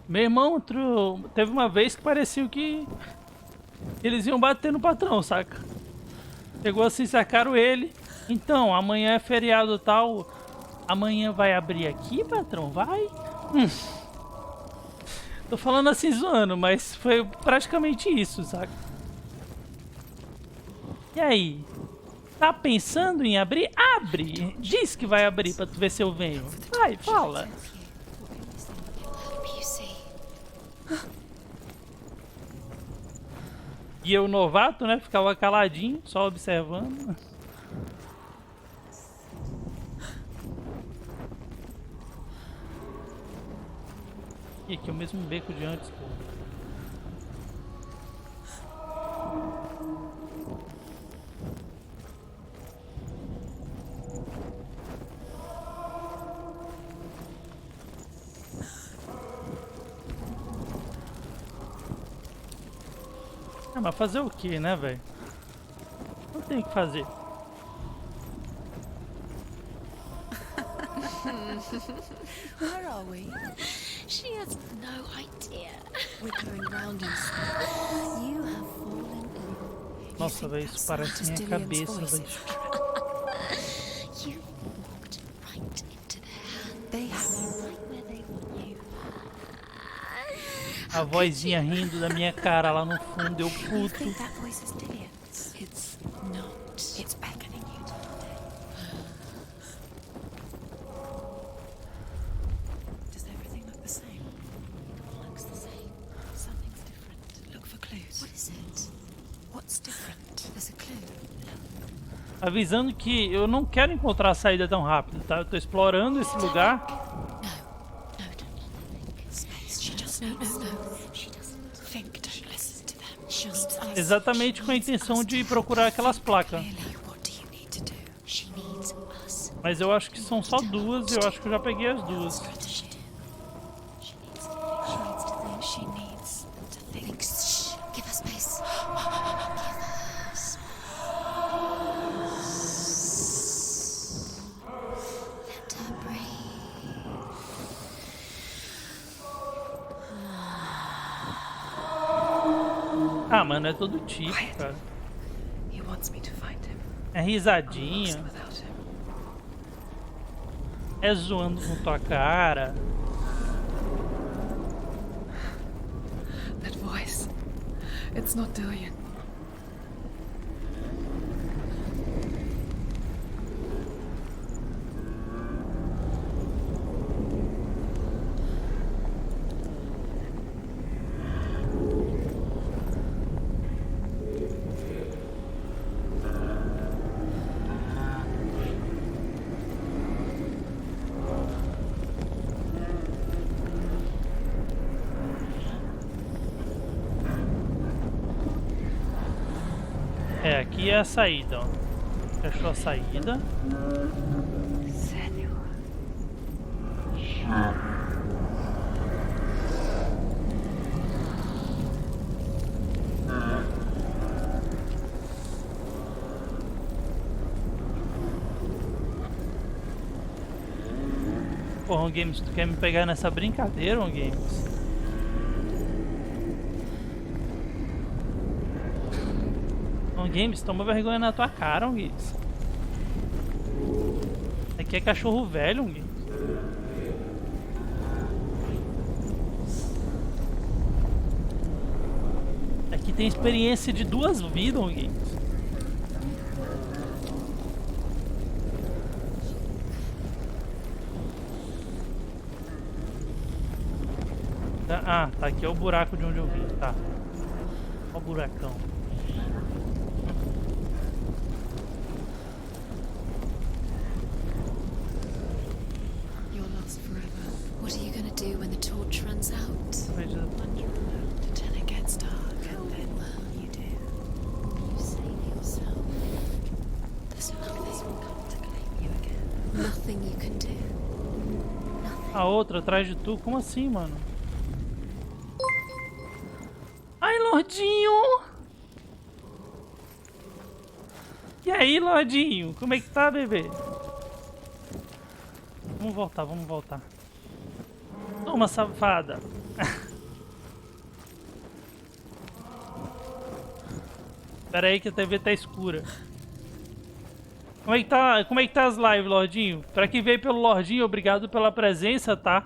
Meu irmão teve uma vez que parecia que eles iam bater no patrão, saca? Chegou assim, sacaram ele. Então, amanhã é feriado tal. Amanhã vai abrir aqui, patrão? Vai? Tô falando assim zoando, mas foi praticamente isso, saca? E aí? Tá pensando em abrir? Abre! Diz que vai abrir pra tu ver se eu venho. Vai, fala. E eu, novato, né? Ficava caladinho, só observando. E aqui é o mesmo beco de antes, pô. Ah, mas fazer o que, né, velho? Não tem o que fazer. Where are we? She has no idea. We're going round in circles. You have fallen in. Nossa, velho, isso parece minha cabeça, velho. You walked right into their hand. They have you right where they want you. A vozinha rindo da minha cara lá no fundo, eu puto. Think that voice is Dillian's? It's not. It's beckoning you to Does everything look the same? It all looks the same. Something's different. Look for clues. What is it? What's different? There's a clue. Avisando que eu não quero encontrar a saída tão rápido, tá? Eu tô explorando esse lugar. Exatamente com a intenção de procurar aquelas placas. Mas eu acho que são só duas e eu acho que eu já peguei as duas. Ah, mano, é todo tipo, cara. É risadinha. É zoando com tua cara. That voice. It's not Dillian. É, aqui é a saída, ó. Fechou a saída. Senua. Porra, Games, tu quer me pegar nessa brincadeira, Games? Games, toma vergonha na tua cara, Games. Aqui é cachorro velho, Games. Aqui tem experiência de 2 vidas, Games. Ah, tá aqui é o buraco de onde eu vim, tá. Ó o buracão. A outra atrás de tu? Como assim, mano? Ai, Lordinho! E aí, Lordinho? Como é que tá, bebê? Vamos voltar, vamos voltar. Toma, safada! Pera aí que a TV tá escura. Como é que tá as lives, Lordinho? Pra quem veio pelo Lordinho, obrigado pela presença, tá?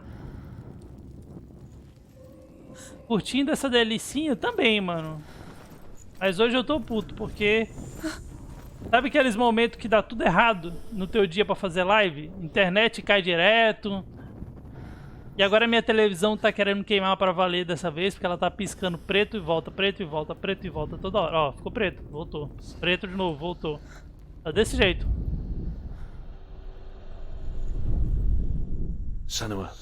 Curtindo essa delicinha também, mano. Mas hoje eu tô puto, porque... Sabe aqueles momentos que dá tudo errado no teu dia pra fazer live? Internet cai direto. E agora minha televisão tá querendo queimar pra valer dessa vez, porque ela tá piscando preto e volta, preto e volta, preto e volta toda hora. Ó, ficou preto, voltou. Preto de novo, voltou. Tá desse jeito. Senua,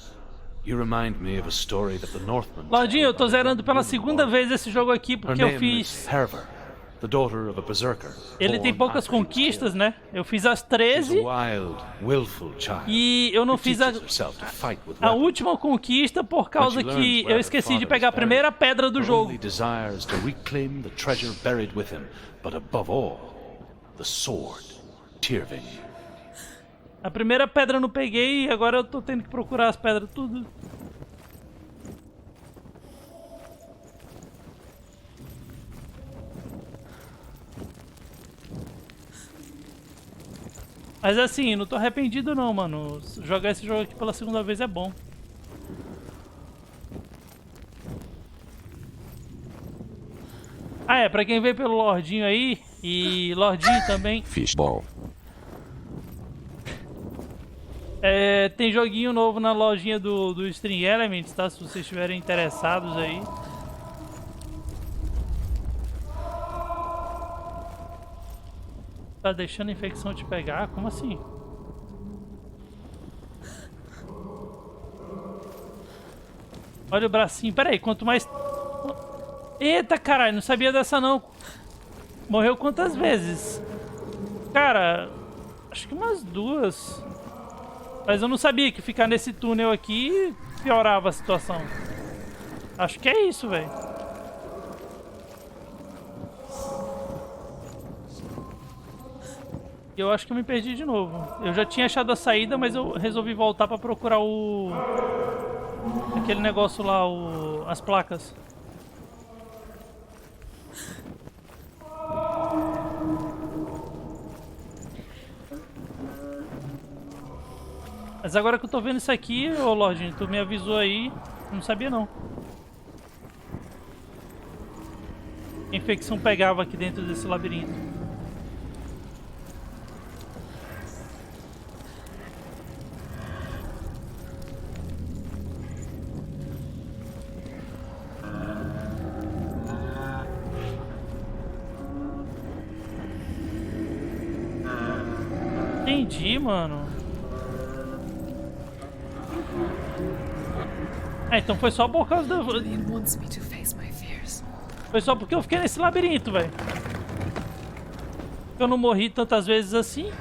you remind me of a story that the Northmen. Lordinho, eu tô zerando pela segunda vez esse jogo aqui porque eu fiz... The daughter of a berserker. Ele tem poucas conquistas, né? Eu fiz as 13 e eu não fiz a última conquista por causa que eu esqueci de pegar a primeira pedra do jogo. A primeira pedra eu não peguei e agora eu tô tendo que procurar as pedras tudo. Mas assim, não tô arrependido não, mano. Jogar esse jogo aqui pela segunda vez é bom. Ah, é, pra quem veio pelo Lordinho aí, e Lordinho também. Fishball. É, tem joguinho novo na lojinha do Stream Elements, tá? Se vocês estiverem interessados aí. Tá deixando a infecção te pegar? Como assim? Olha o bracinho. Pera aí, quanto mais... Eita, caralho, não sabia dessa não. Morreu quantas vezes? Cara, acho que umas 2. Mas eu não sabia que ficar nesse túnel aqui piorava a situação. Acho que é isso, velho. Eu acho que eu me perdi de novo. Eu já tinha achado a saída, mas eu resolvi voltar pra procurar o... aquele negócio lá, as placas. Mas agora que eu tô vendo isso aqui, ô Lordinho, tu me avisou aí, eu não sabia não. A infecção pegava aqui dentro desse labirinto. Entendi, mano. É, então foi só por causa do... Foi só porque eu fiquei nesse labirinto, velho. Eu não morri tantas vezes assim.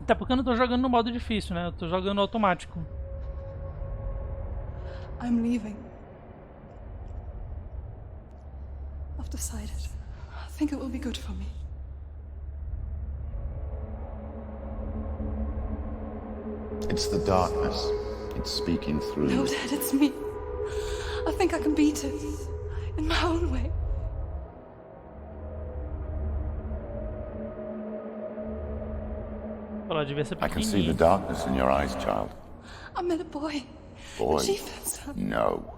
Até porque eu não tô jogando no modo difícil, né? Eu tô jogando automático. I'm leaving. I've decided. I think it will be good for me. It's the darkness. It's speaking through No, you. Dad, it's me. I think I can beat it. In my own way. I can see the darkness in your eyes, child. I met a boy. Boy? She feels that. No.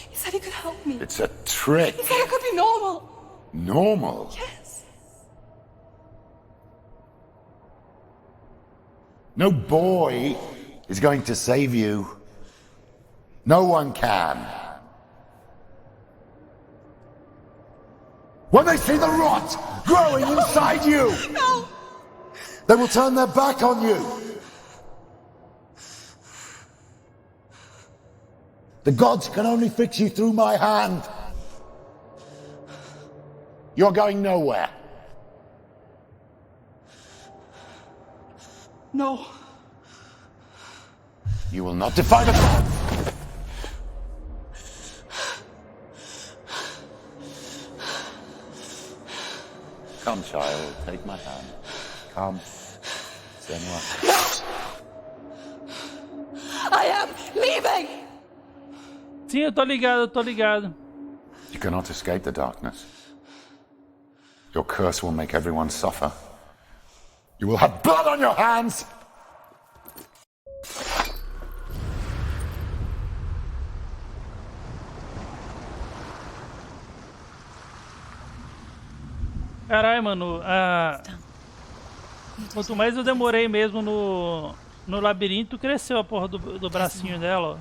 He said he could help me. It's a trick. He said I could be normal. Normal? Yes. No boy is going to save you. No one can. When they see the rot growing inside you! No! They will turn their back on you. The gods can only fix you through my hand. You're going nowhere. No. You will not defy the gods. Come, child, take my hand. Come. Senua. I am leaving! Sim, eu tô ligado. You cannot escape the darkness. Your curse will make everyone suffer. You will have blood on your hands! Caralho, mano, quanto mais eu demorei mesmo no labirinto, cresceu a porra do bracinho dela, ó.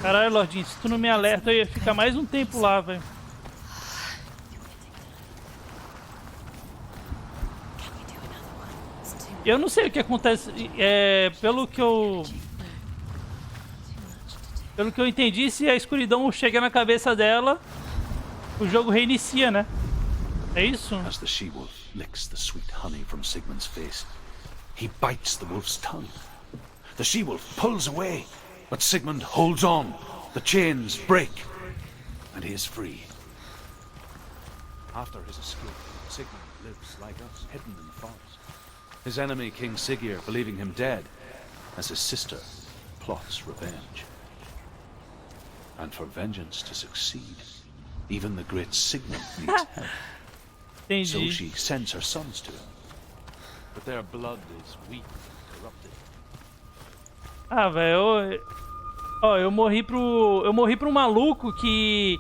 Caralho, Lordinho, se tu não me alerta, eu ia ficar mais um tempo lá, velho. Eu não sei o que acontece, pelo que eu entendi, se a escuridão chega na cabeça dela, o jogo reinicia, né? É isso? As the she-wolf licks the sweet honey from Sigmund's face, he bites the wolf's tongue. The she-wolf pulls away, but Sigmund holds on. The chains break, and he is free. After his escape, Sigmund lives like us, hidden in the forest. His enemy, King Siggeir, believing him dead, as his sister plots revenge. And for vengeance to succeed, even the great Sigmund needs help. Entendi. So she sends her sons to him. But their blood is weak and corrupted. Ah, velho, eu morri pro maluco que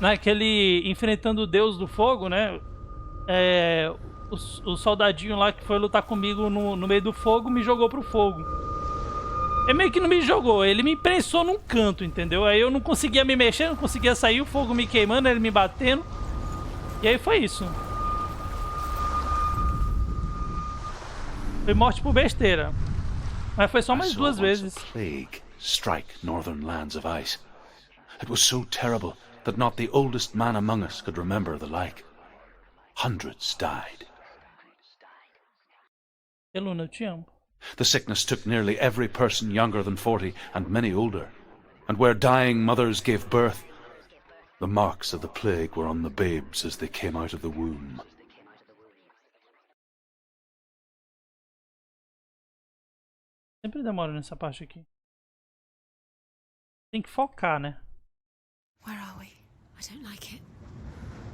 naquele enfrentando o Deus do Fogo, né? O soldadinho lá que foi lutar comigo no meio do fogo me jogou pro fogo. Ele meio que não me jogou, ele me prensou num canto, entendeu? Aí eu não conseguia me mexer, não conseguia sair, o fogo me queimando, ele me batendo. E aí foi isso. Foi morte por besteira. Mas foi só mais 2 vezes. Plague strike northern lands of ice. It was so terrible that not the oldest man among us could remember the like. Hundreds died. Eluna, eu te amo. The sickness took nearly every person younger than 40 and many older. And where dying mothers gave birth, the marks of the plague were on the babes as they came out of the womb. Sempre demora nessa parte aqui. Tem que focar, né? Where are we? I don't like it.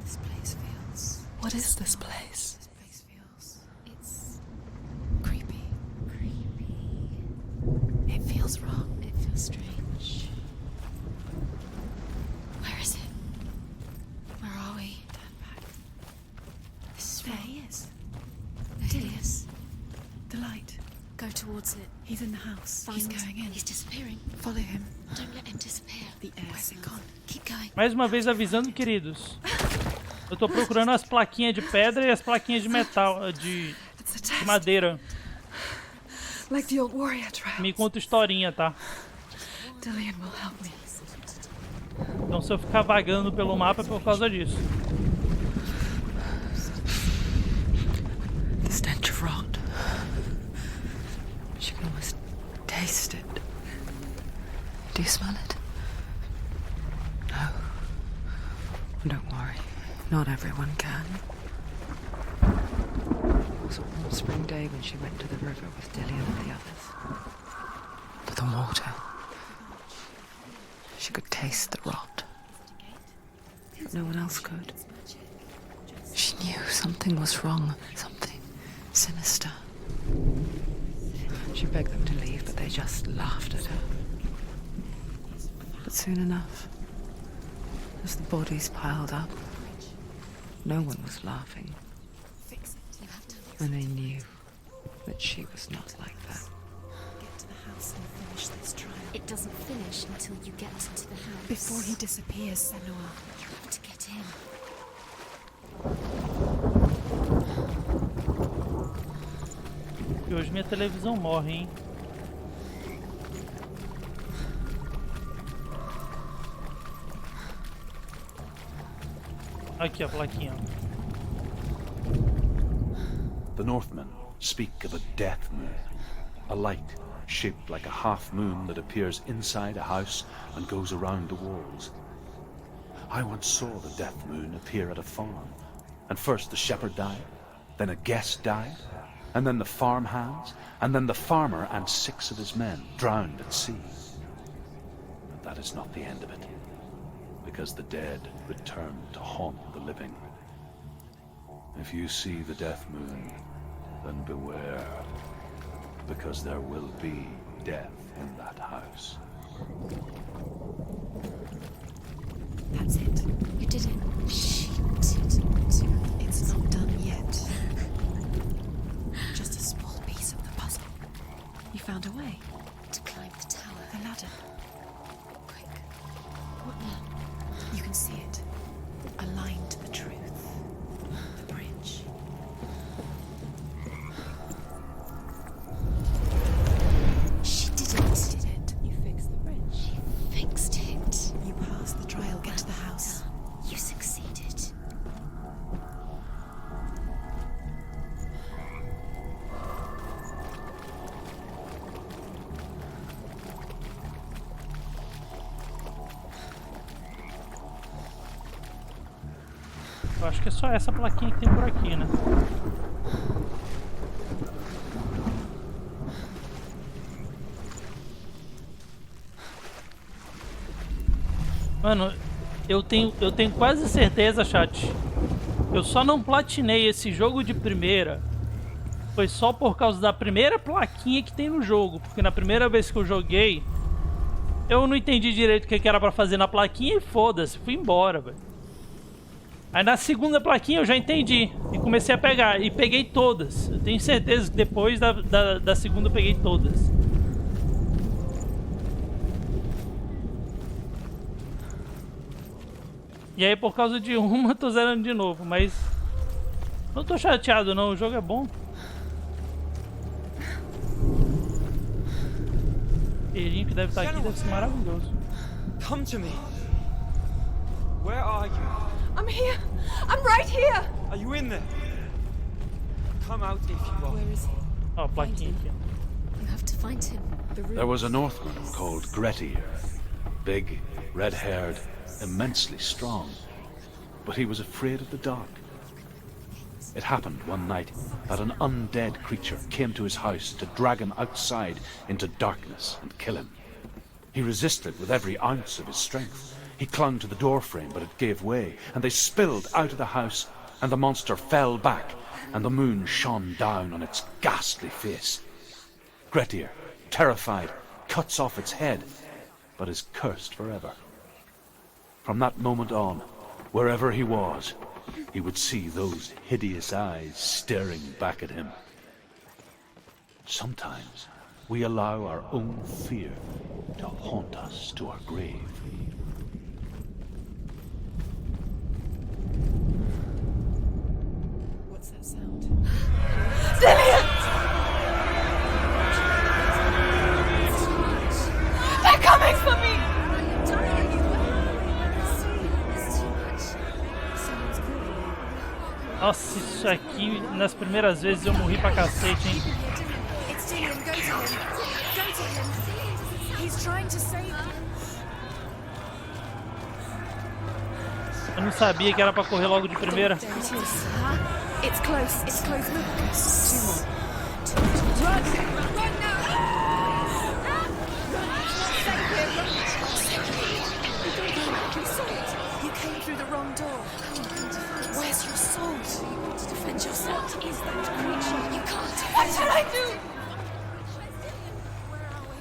This place feels... What is this place? This place feels... It's... creepy. Creepy. It feels wrong. It feels strange. Where is it? Where are we? Turn back. This is wrong. There he is. There he is. The light. Go towards it. He's in the house. He's going in. He's disappearing. Follow him. Don't let him disappear. The air. Where's it gone? Keep going. Mais uma vez avisando, queridos. Eu tô procurando as plaquinhas de pedra e as plaquinhas de metal, de madeira. Like the old warrior trials. Me conta historinha, tá? Dillian will help me. Então se eu ficar vagando pelo mapa é por causa disso. The stench of rot. She can almost taste it. Do you smell it? No. Don't worry. Not everyone can. It was a warm spring day when she went to the river with Dillian and the others. But the water. She could taste the rot. But no one else could. She knew something was wrong. Something sinister. She begged them to leave, but they just laughed at her. But soon enough, as the bodies piled up, no one was laughing. And they knew that she was not like that. Get to the house and finish this trial. It doesn't finish until you get to the house. Before he disappears, Senua. You have to get in. hoje minha televisão morre, hein? Aqui a plaquinha. The Northmen speak of a death moon, a light shaped like a half moon that appears inside a house and goes around the walls. I once saw the death moon appear at a farm, and first the shepherd died, then a guest died, and then the farm hands, and then the farmer and 6 of his men drowned at sea. But that is not the end of it, because the dead return to haunt the living. If you see the death moon, then beware, because there will be death in that house. That's it. You did it. She did it. It's not done yet. Just a small piece of the puzzle. You found a way to climb the tower. The ladder. Quick. What now? You can see it. Aligned to the truth. The bridge. She did it. Did it. You fixed the bridge. She fixed it. You passed the trial. Get to the house. You succeeded. Eu acho que é só essa plaquinha que tem por aqui, né? Mano, eu tenho quase certeza, chat. Eu só não platinei esse jogo de primeira. Foi só por causa da primeira plaquinha que tem no jogo. Porque na primeira vez que eu joguei, eu não entendi direito o que era pra fazer na plaquinha e foda-se, fui embora, velho. Aí na segunda plaquinha eu já entendi e comecei a pegar, e peguei todas. Eu tenho certeza que depois da segunda eu peguei todas. E aí por causa de uma eu tô zerando de novo, mas não tô chateado não, o jogo é bom. O cheirinho que deve estar aqui deve ser maravilhoso. Come to me. Where are you? I'm here! I'm right here! Are you in there? Come out if you are. Where is he? Ó, a plaquinha aqui. You have to find him. The room. There was a Northman called Grettir, big, red-haired, immensely strong, but he was afraid of the dark. It happened one night that an undead creature came to his house to drag him outside into darkness and kill him. He resisted with every ounce of his strength. He clung to the doorframe, but it gave way, and they spilled out of the house, and the monster fell back, and the moon shone down on its ghastly face. Grettir, terrified, cuts off its head, but is cursed forever. From that moment on, wherever he was, he would see those hideous eyes staring back at him. Sometimes we allow our own fear to haunt us to our grave. What's that sound? Lillian! They're coming for me! Nossa, isso aqui, nas primeiras vezes eu morri pra cacete, hein? It's Dillian, go to him. Go to him. He's trying to save you. Eu não sabia que era pra correr logo de primeira. There it is. It's close. It's close. Look. 2 more. Run! Run now! You came through the wrong door. Where's your sword? You want to defend yourself? What is that creature? You can't defend. What shall I do? Where are we?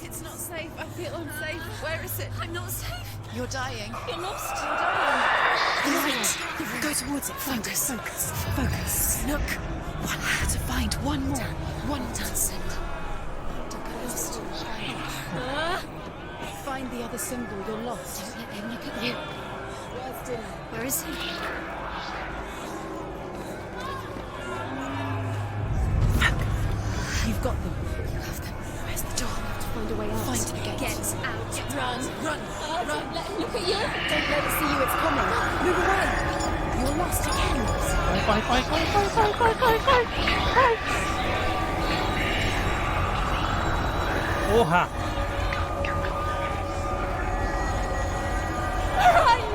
It's not safe. I feel unsafe. Where is it? I'm not safe. You're dying. You're lost. You're dying. Right. Go towards it. Focus. Focus. Focus. Look. One have to find one more. One dance. Don't get lost. Find the other symbol. You're lost. Don't let him look at you. Where's Dylan? Where is he? I've got them. You have them. Where's the door? I have to find a way out. Find the gate. Get out. Run. Don't let him look at you. Don't let it see you. It's coming. Move away. You're lost again. Porra! Where are you?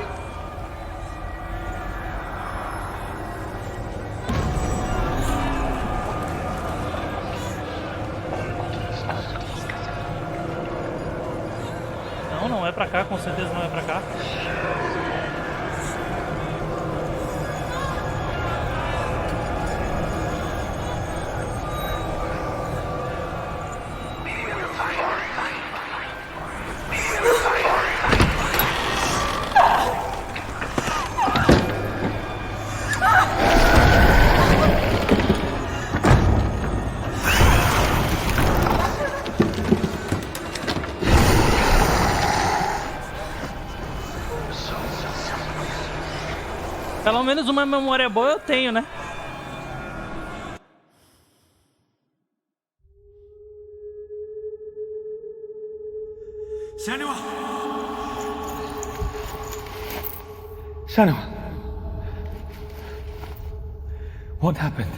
Não é pra cá, com certeza não é pra cá. Pelo menos uma memória boa eu tenho, né? Senua! Senua! What happened?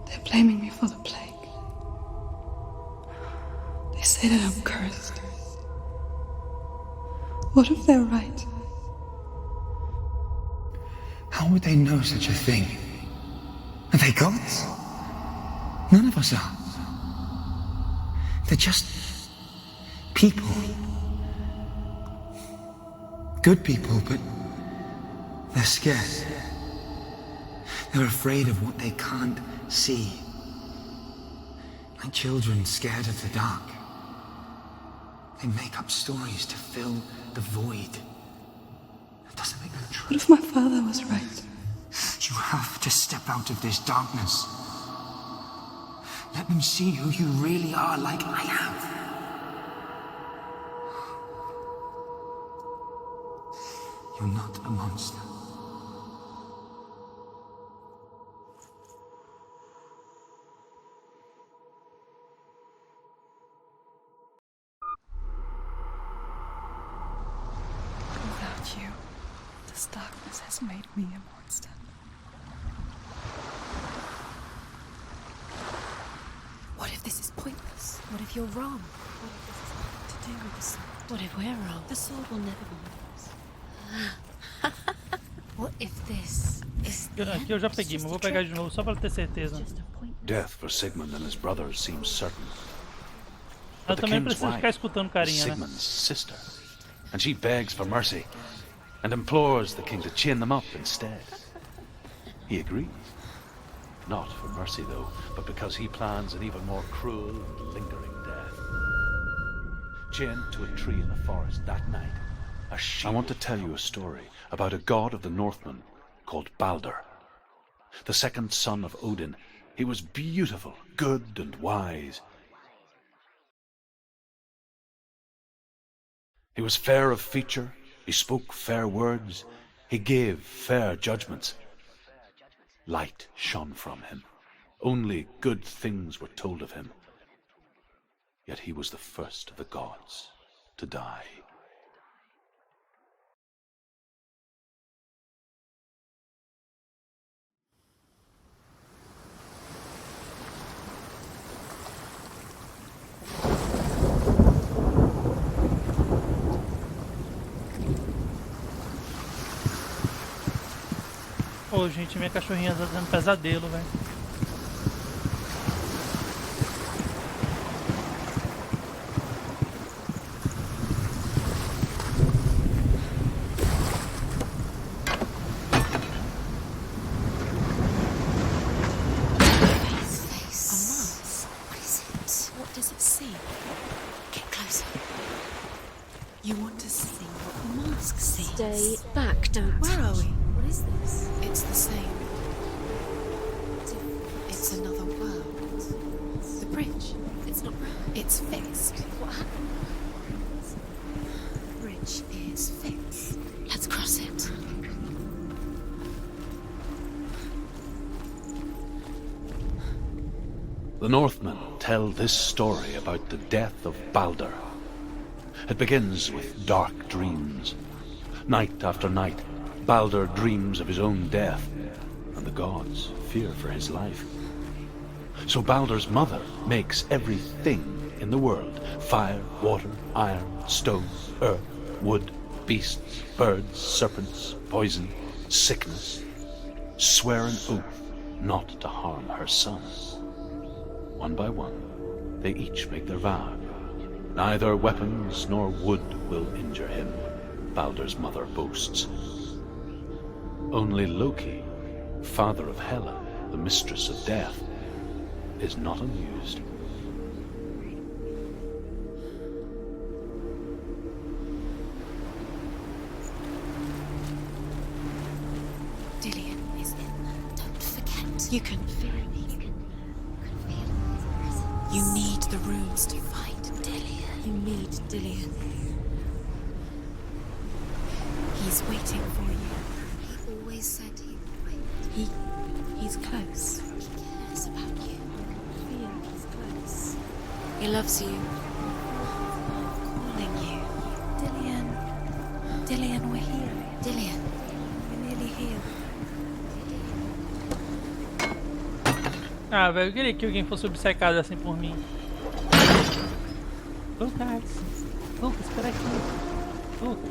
They're blaming me for the plague. They say that I'm cursed. What if they're right? How would they know such a thing? Are they gods? None of us are. They're just people. Good people, but they're scared. They're afraid of what they can't see. Like children scared of the dark. They make up stories to fill the void. That doesn't make them true. What if my father was right? You have to step out of this darkness. Let them see who you really are, like I have. You're not a monster. Without you, this darkness has made me a monster. What if this is pointless? What if you're wrong? What if this has nothing to do with the sword? What if we're wrong? The sword will never be yours. What if this is the Aqui eu já peguei, mas vou pegar de novo só pra ter certeza. Death for Sigmund and his brothers seems certain. Eu But the também king's preciso ficar wife escutando is carinha, né? Sigmund's sister, and she begs for mercy and implores the king to chain them up instead. He agrees. Not for mercy, though, but because he plans an even more cruel and lingering death. Chained to a tree in the forest that night, I want to tell you a story about a god of the Northmen called Baldur. The second son of Odin, he was beautiful, good, and wise. He was fair of feature, he spoke fair words, he gave fair judgments. Light shone from him. Only good things were told of him. Yet he was the first of the gods to die. Pô, gente, minha cachorrinha tá tendo pesadelo, velho. What does it see? Get closer. You want to see what the mask sees. Stay back, don't. Where are we? What is this? It's the same. It's another world. The bridge. It's not round. It's fixed. What happened? The bridge is fixed. Let's cross it. The Northmen tell this story about the death of Baldur. It begins with dark dreams. Night after night, Baldur dreams of his own death, and the gods fear for his life. So Baldur's mother makes everything in the world: fire, water, iron, stone, earth, wood, beasts, birds, serpents, poison, sickness, swear an oath not to harm her son. One by one, they each make their vow. Neither weapons nor wood will injure him, Baldur's mother boasts. Only Loki, father of Hela, the mistress of death, is not amused. Dillion is in there. Don't forget. You can feel it. You need the runes to find Dillion. You need Dillion. He's waiting for you. He always said he would wait. He's close. He cares about you. I feel he's close. He loves you. Calling you. Dillion. Dillion, we're here. Dillion. We're nearly here. Ah, velho, eu queria que alguém fosse obcecado assim por mim. Lucas, espera aqui. Lucas.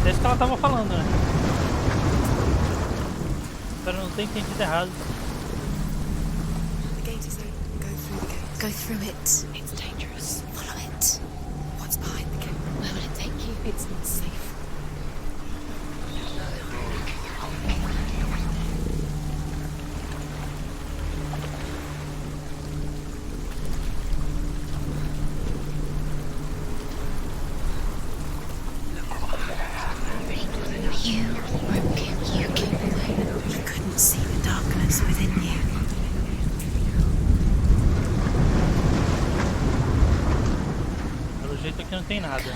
É isso que ela tava falando, né? Espero não ter entendido errado. The gate is open. Go through the gate. Go through it. It's dangerous. Follow it. What's behind the gate? Where will it take you? It's not safe. Não tem nada.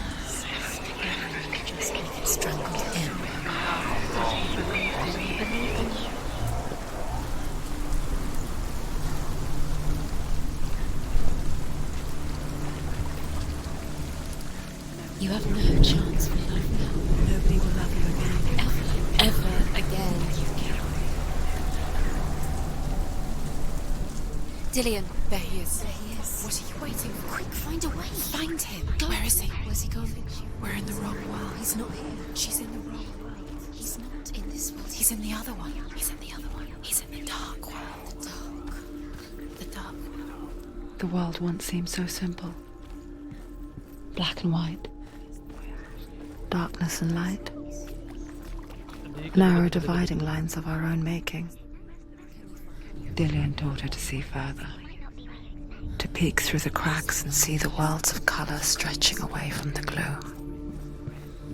You have no chance for love now. Nobody will love you again. Ever again. Dillion, there he is. There he is. What are you waiting for? Quick, find a way. Find him. Go. Where is he? Where's he gone? We're in the wrong world. He's not here. She's in the wrong world. He's not in this world. He's in the other one. He's in the other one. He's in the dark world. The dark world. The world once seemed so simple. Black and white. Darkness and light. Narrow dividing lines of our own making. Dillion taught her to see further. To peek through the cracks and see the worlds of colour stretching away from the gloom.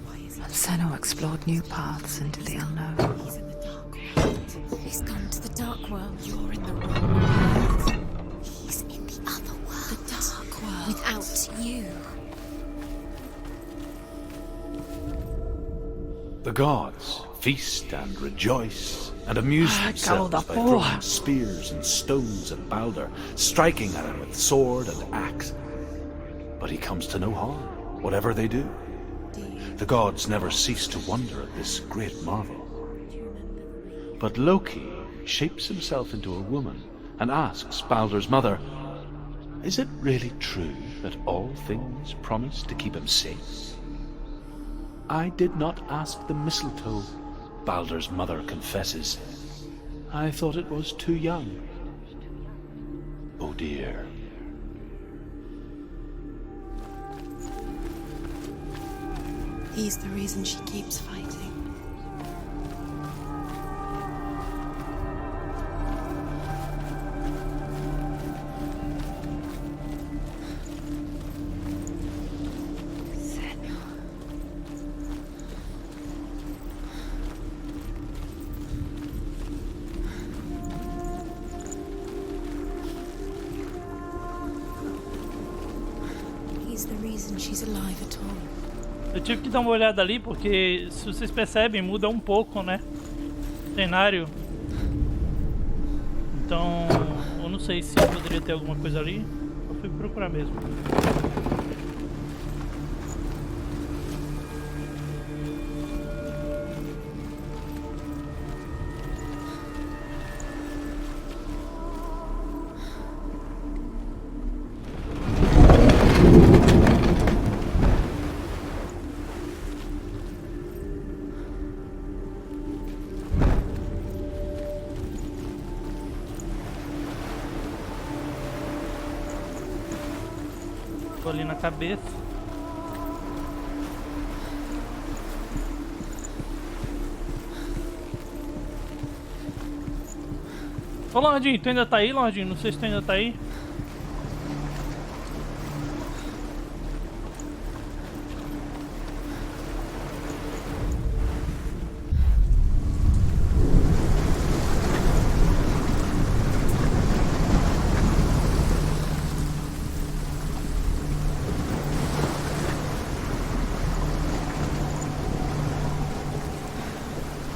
And Senua explored new paths into the unknown. He's in the dark world. He's gone to the dark world. You're in the wrong world. He's in the other world. The dark world. Without you. The gods feast and rejoice and amuse themselves by throwing spears and stones at Baldur, striking at him with sword and axe. But he comes to no harm, whatever they do. The gods never cease to wonder at this great marvel. But Loki shapes himself into a woman and asks Baldur's mother, "Is it really true that all things promise to keep him safe?" "I did not ask the mistletoe," Baldur's mother confesses. "I thought it was too young." Oh dear. He's the reason she keeps fighting. Eu tive que dar uma olhada ali porque, se vocês percebem, muda um pouco, né? cenário. Então, eu não sei se poderia ter alguma coisa ali. Eu fui procurar mesmo. Ali na cabeça. Ô Lordinho, tu ainda tá aí, Lordinho? Não sei se tu ainda tá aí.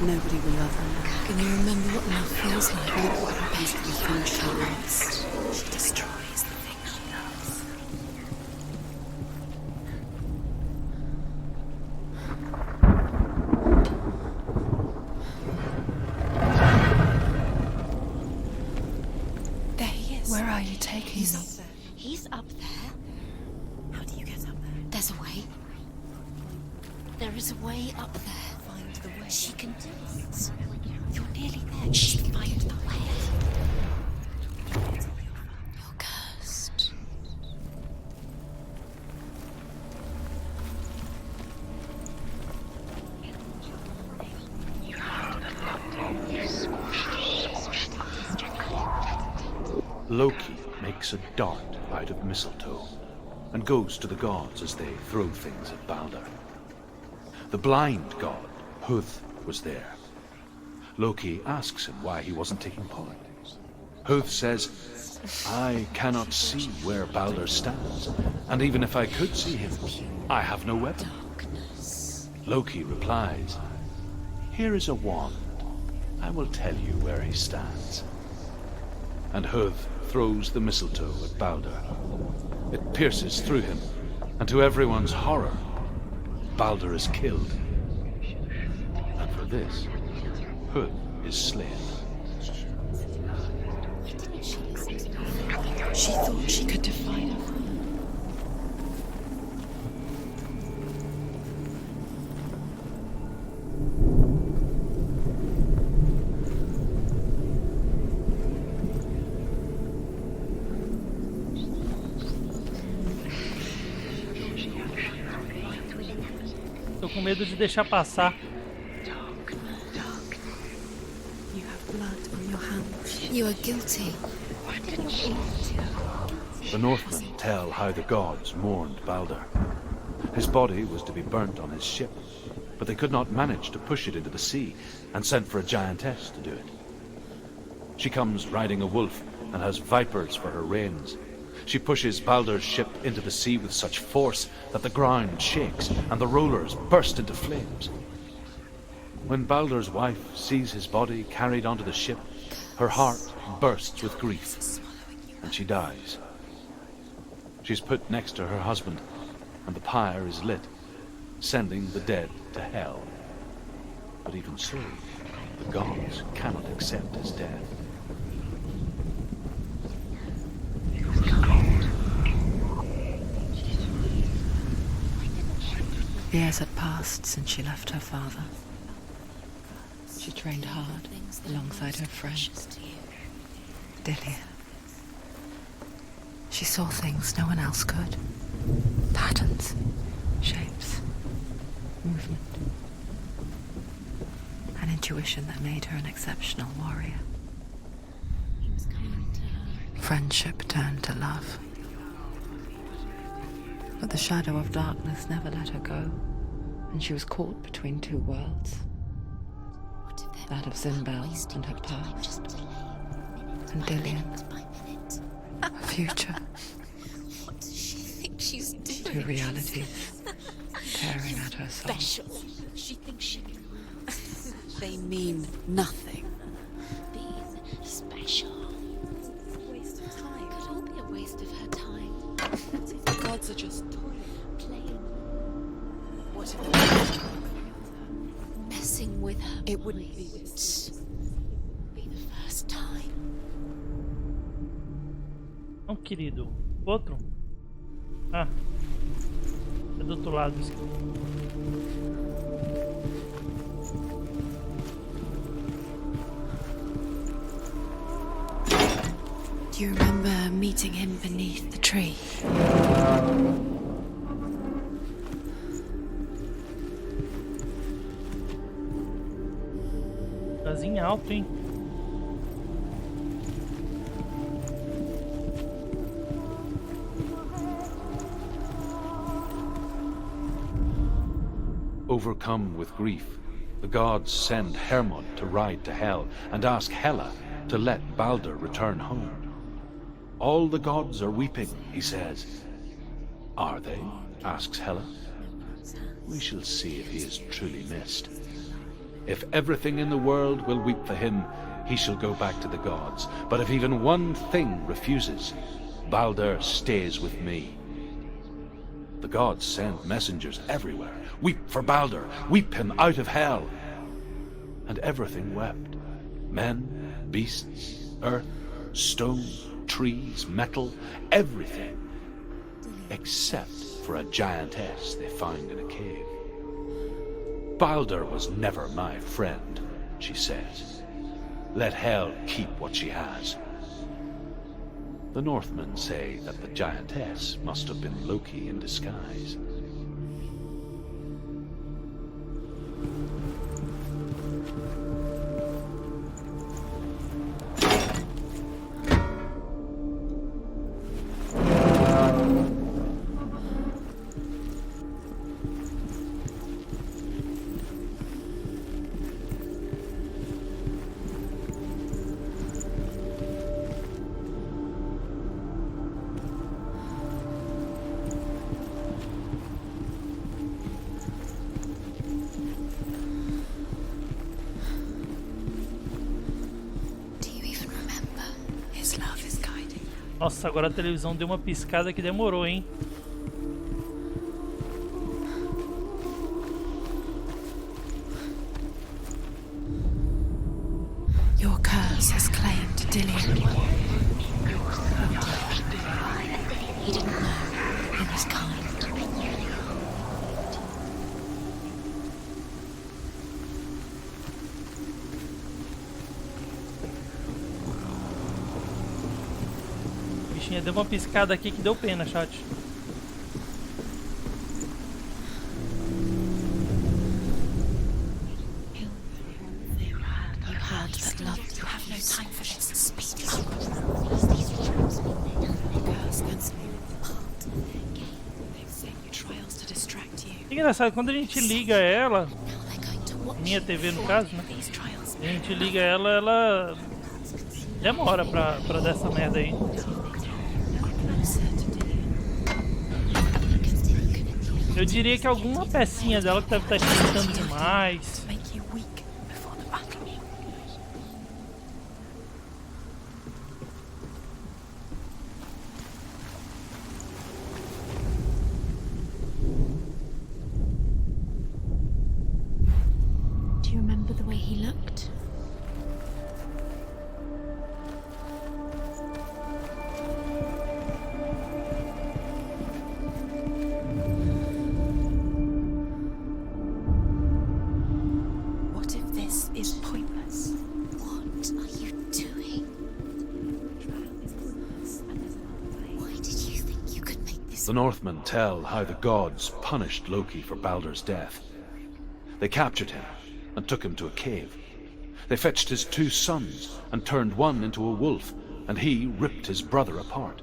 Nobody will love her now. Can you remember what love feels like? What a basically thing she loves. She destroys the thing she loves. There he is. Where are you taking me? He's up there. How do you get up there? There's a way. There is a way up there. Find the way. She can do it. You're nearly there. She can find the way. You're cursed. Loki makes a dart out of mistletoe and goes to the gods as they throw things at Balder. The blind god, Huth, was there. Loki asks him why he wasn't taking part. Huth says, I cannot see where Balder stands, and even if I could see him, I have no weapon. Loki replies, here is a wand. I will tell you where he stands. And Huth throws the mistletoe at Balder. It pierces through him, and to everyone's horror, Balder is killed. And for this, Huth is slain. She thought she could defy her. Tô com medo de deixar passar. You have blood on your hands. You are guilty. Why didn't you eat? The Northmen tell how the gods mourned Balder. His body was to be burnt on his ship, but they could not manage to push it into the sea and sent for a giantess to do it. She comes riding a wolf and has vipers for her reins. She pushes Balder's ship into the sea with such force that the ground shakes and the rollers burst into flames. When Balder's wife sees his body carried onto the ship, her heart bursts with grief, and she dies. She's put next to her husband, and the pyre is lit, sending the dead to hell. But even so, the gods cannot accept his death. Years had passed since she left her father. She trained hard alongside her friend, Dillian. She saw things no one else could. Patterns, shapes, movement. An intuition that made her an exceptional warrior. Friendship turned to love. But the shadow of darkness never let her go, and she was caught between two worlds. That of Zinbel and her past, and Dillian, her future. What does she think she's doing? Two realities tearing at her soul. Special. She thinks she can. They mean nothing. Being special. Waste of time. Could all be a waste of her time. What if the gods are just Playing, What if the gods are messing with her. It wouldn't be voice. Be the first time. Não, querido. Outro? Ah. É do outro lado. Do you remember meeting him beneath the tree? Casinha alto, hein? Overcome with grief, the gods send Hermod to ride to Hell and ask Hela to let Balder return home. All the gods are weeping, he says. Are they? Asks Hela. We shall see if he is truly missed. If everything in the world will weep for him, he shall go back to the gods. But if even one thing refuses, Balder stays with me. The gods send messengers everywhere. Weep for Balder, weep him out of Hell. And everything wept. Men, beasts, earth, stone, trees, metal, everything. Except for a giantess they found in a cave. Balder was never my friend, she says. Let Hel keep what she has. The Northmen say that the giantess must have been Loki in disguise. Nossa, agora a televisão deu uma piscada que demorou, hein? Your curse has claimed Dillian. He didn't know he was kind. Deu uma piscada aqui que deu pena, chat. Engraçado, quando a gente liga ela, minha TV no caso, né? A gente liga ela, ela demora pra dar essa merda aí. Eu diria que alguma pecinha dela que deve estar esquentando demais. Do you remember the way he looked? The Northmen tell how the gods punished Loki for Balder's death. They captured him and took him to a cave. They fetched his 2 sons and turned one into a wolf, and he ripped his brother apart.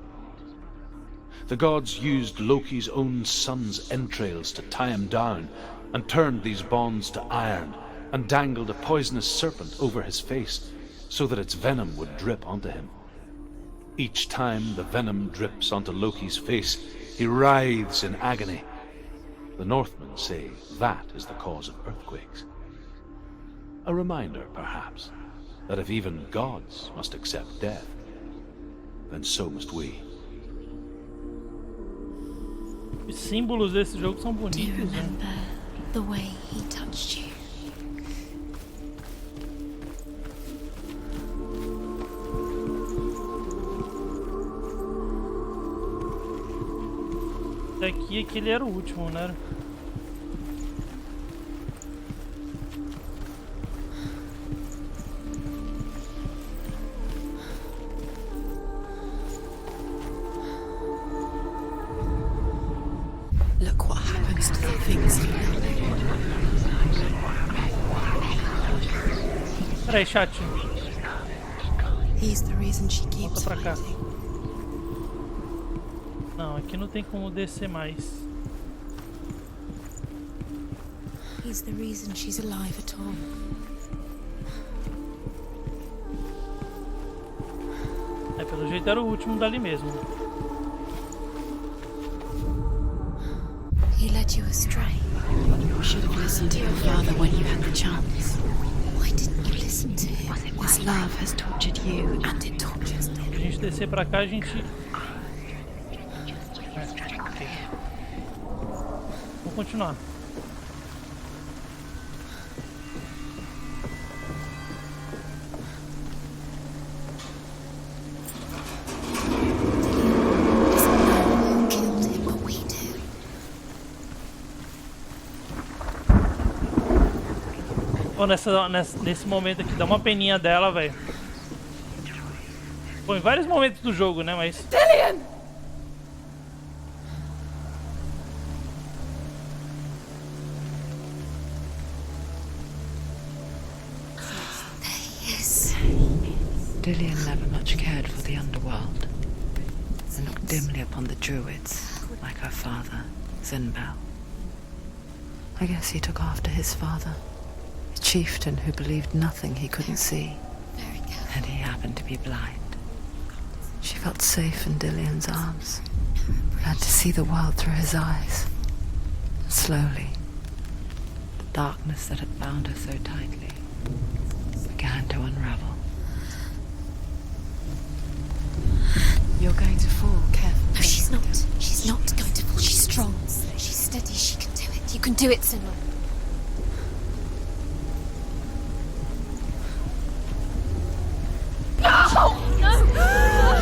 The gods used Loki's own son's entrails to tie him down and turned these bonds to iron and dangled a poisonous serpent over his face so that its venom would drip onto him. Each time the venom drips onto Loki's face, he writhes in agony. The Northmen say that is the cause of earthquakes. A reminder, perhaps, that if even gods must accept death, then so must we. Os símbolos desse jogo são Do you bonitos, né? remember the way he touched you? Daqui aquele era o último, né? Look what happens to the things you love. Peraí, chat. He's the reason she Volta keeps pra cá. fighting. Não, aqui não tem como descer mais. He's the reason she's alive at all. É, pelo jeito era o último dali mesmo. He led you astray. You should have listened to your father when you had the chance. Why didn't you listen to him? This love has tortured you. And it tortures Se them. a gente descer pra cá, a gente... Vou continuar. Who killed him, but we do. Pô, nesse momento aqui, dá uma peninha dela, velho. Bom, em vários momentos do jogo, né, mas... There he is. Dillian never much cared for the underworld, and looked dimly upon the druids, like her father, Zinbel. I guess he took after his father, a chieftain who believed nothing he couldn't see, Very good. and he happened to be blind. She felt safe in Dillian's arms, learned to see the world through his eyes. Slowly, the darkness that had bound her so tightly began to unravel. You're going to fall, careful. No, she's not. She's not going to fall. She's strong. She's steady. She can do it. You can do it, Senua.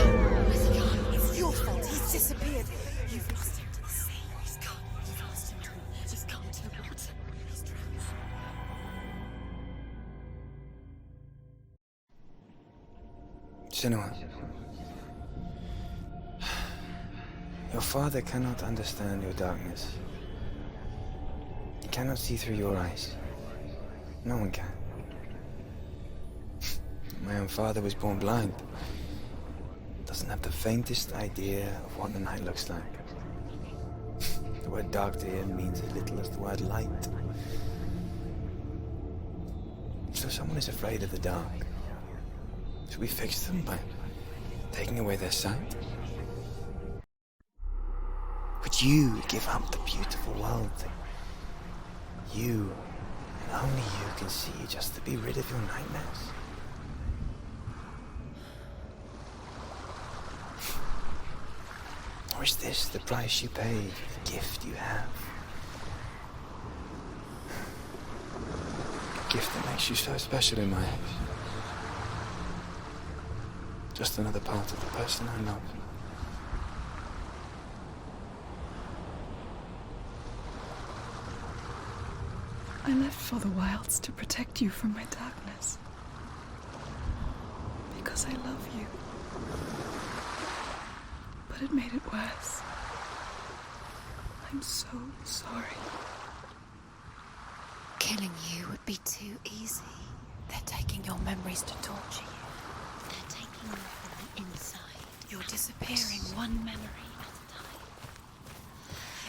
It's your fault. He's disappeared. You've lost him to the sea. He's gone. You've lost him to him. He's gone to the water. He's drowned. Senua. Your father cannot understand your darkness. He cannot see through your eyes. No one can. My own father was born blind. Doesn't have the faintest idea of what the night looks like. The word dark to him means as little as the word light. So someone is afraid of the dark. Should we fix them by taking away their sight? Would you give up the beautiful world that you, and only you, can see just to be rid of your nightmares? Or is this the price you pay for the gift you have? A gift that makes you so special in my eyes. Just another part of the person I love. I left for the wilds to protect you from my darkness. Because I love you. But it made it worse. I'm so sorry. Killing you would be too easy. They're taking your memories to torture you. They're taking you from the inside. You're disappearing one memory at a time.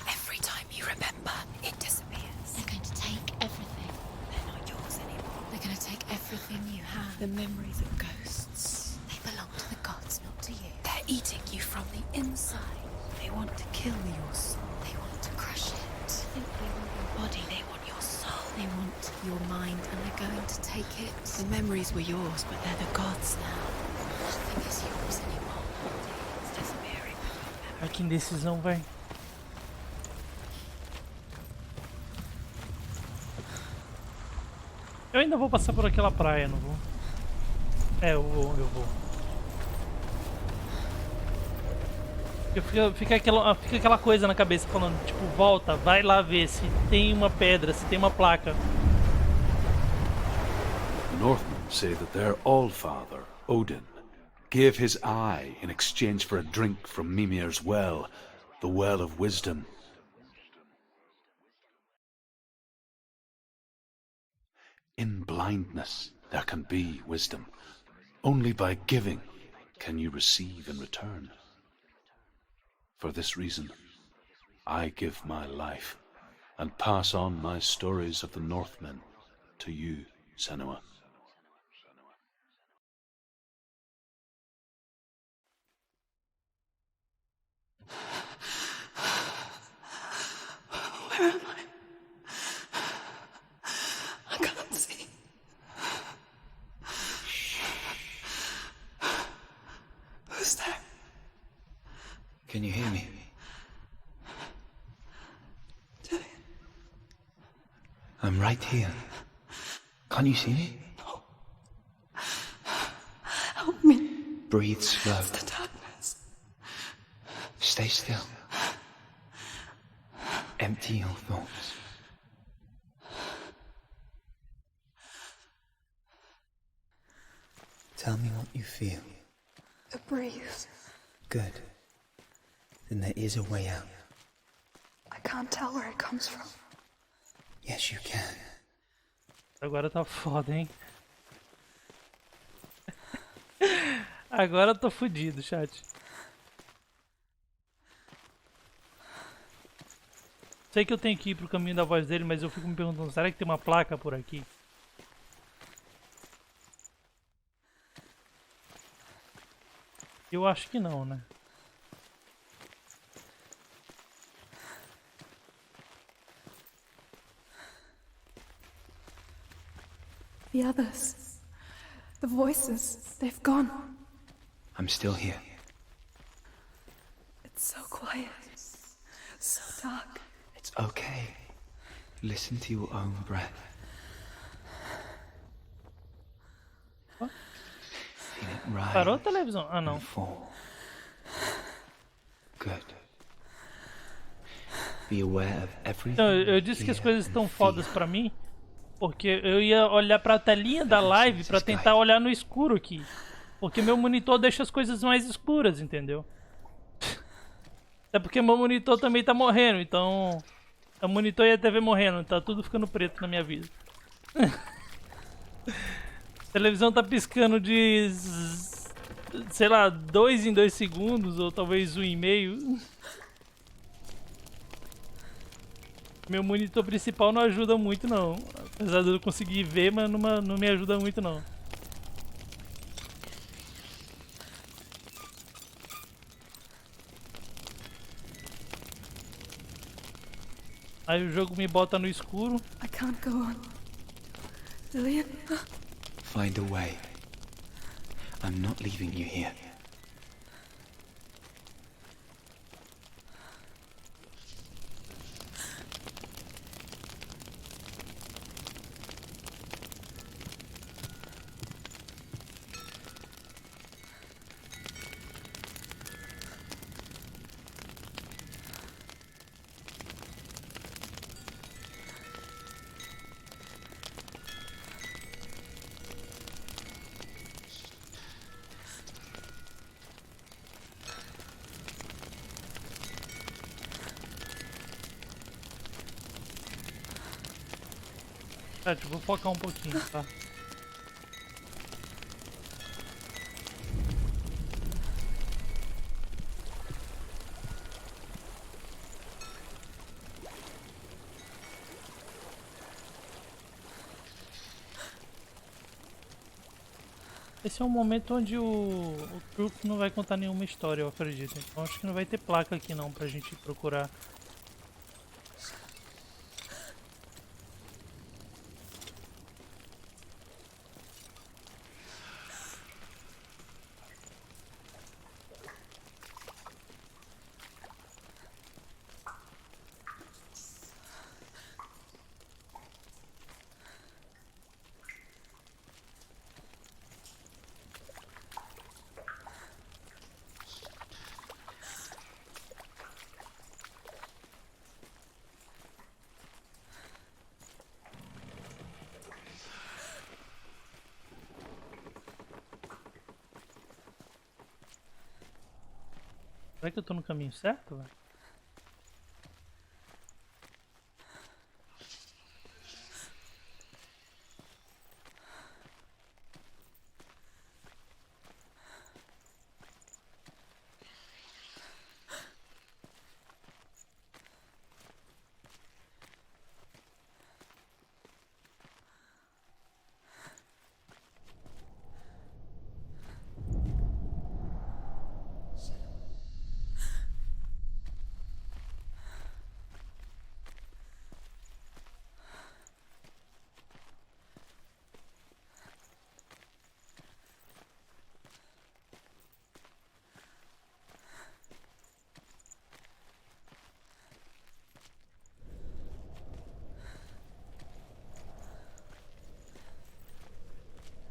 Every time you remember, it disappears. They're going to take everything. They're not yours anymore. They're going to take everything you have. The memories of ghosts. They belong to the gods, not to you. They're eating you from the inside. They want to kill your soul. They want to crush it. They want your body. They want your soul. They want your mind, and they're going to take take it. The memories were yours, but they're the gods now. Nothing is yours anymore. It's disappearing. Ai, que indecisão, vai. Eu ainda vou passar por aquela praia, não vou? É, eu vou. Fica aquela coisa na cabeça falando, tipo, volta, vai lá ver se tem uma pedra, se tem uma placa. The Northmen say that their Allfather, Odin, gave his eye in exchange for a drink from Mimir's well, the well of wisdom. In blindness there can be wisdom. Only by giving can you receive in return. For this reason, I give my life and pass on my stories of the Northmen to you, Senua. Where am I? I can't see. Who's there? Can you hear me? I'm right here. Can't you see me? No. Help me. Breathe slow. It's the darkness. Stay still. Empty your thoughts. Tell me what you feel. The breeze. Good. Then there is a way out. I can't tell where it comes from. Yes, you can. Agora tá foda, hein? Agora eu tô fudido, chat. Sei que eu tenho que ir pro caminho da voz dele, mas eu fico me perguntando, será que tem uma placa por aqui? Eu acho que não, né? The others. The voices. They've gone. I'm still here. It's so quiet. So dark. It's okay. Listen to your own breath. What? Feel it rise. Parou a televisão? Ah, não. And fall. Good. Be aware of everything. Então, eu disse que as coisas estão fodas pra mim, porque eu ia olhar pra telinha da live pra tentar olhar no escuro aqui. Porque meu monitor deixa as coisas mais escuras, entendeu? É porque meu monitor também tá morrendo, então... O monitor e a TV morrendo, tá tudo ficando preto na minha vida. A televisão tá piscando de... sei lá, 2 em 2 segundos, ou talvez 1,5. Meu monitor principal não ajuda muito não. Apesar de eu conseguir ver, mas não me ajuda muito não. Aí o jogo me bota no escuro. I can't go on. Lillian? Find a way. I'm not leaving you here. Vou focar um pouquinho, tá? Esse é um momento onde o truque não vai contar nenhuma história, eu acredito. Então acho que não vai ter placa aqui não pra gente procurar. Será que eu tô no caminho certo, velho?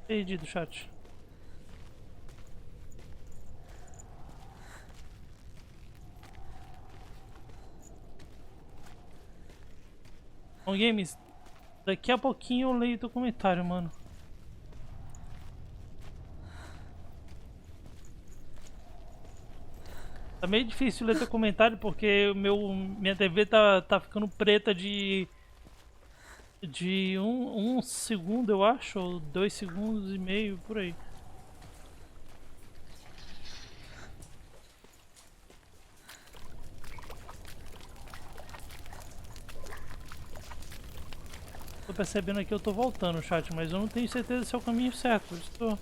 Perdido, chat. Bom, games, daqui a pouquinho eu leio teu comentário, mano. Tá meio difícil ler teu comentário porque minha TV tá ficando preta de um segundo, eu acho, ou 2 segundos e meio, por aí. Tô percebendo aqui, eu tô voltando, chat, mas eu não tenho certeza se é o caminho certo. Estou...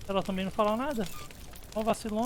Ela também não fala nada. Ó, vacilão.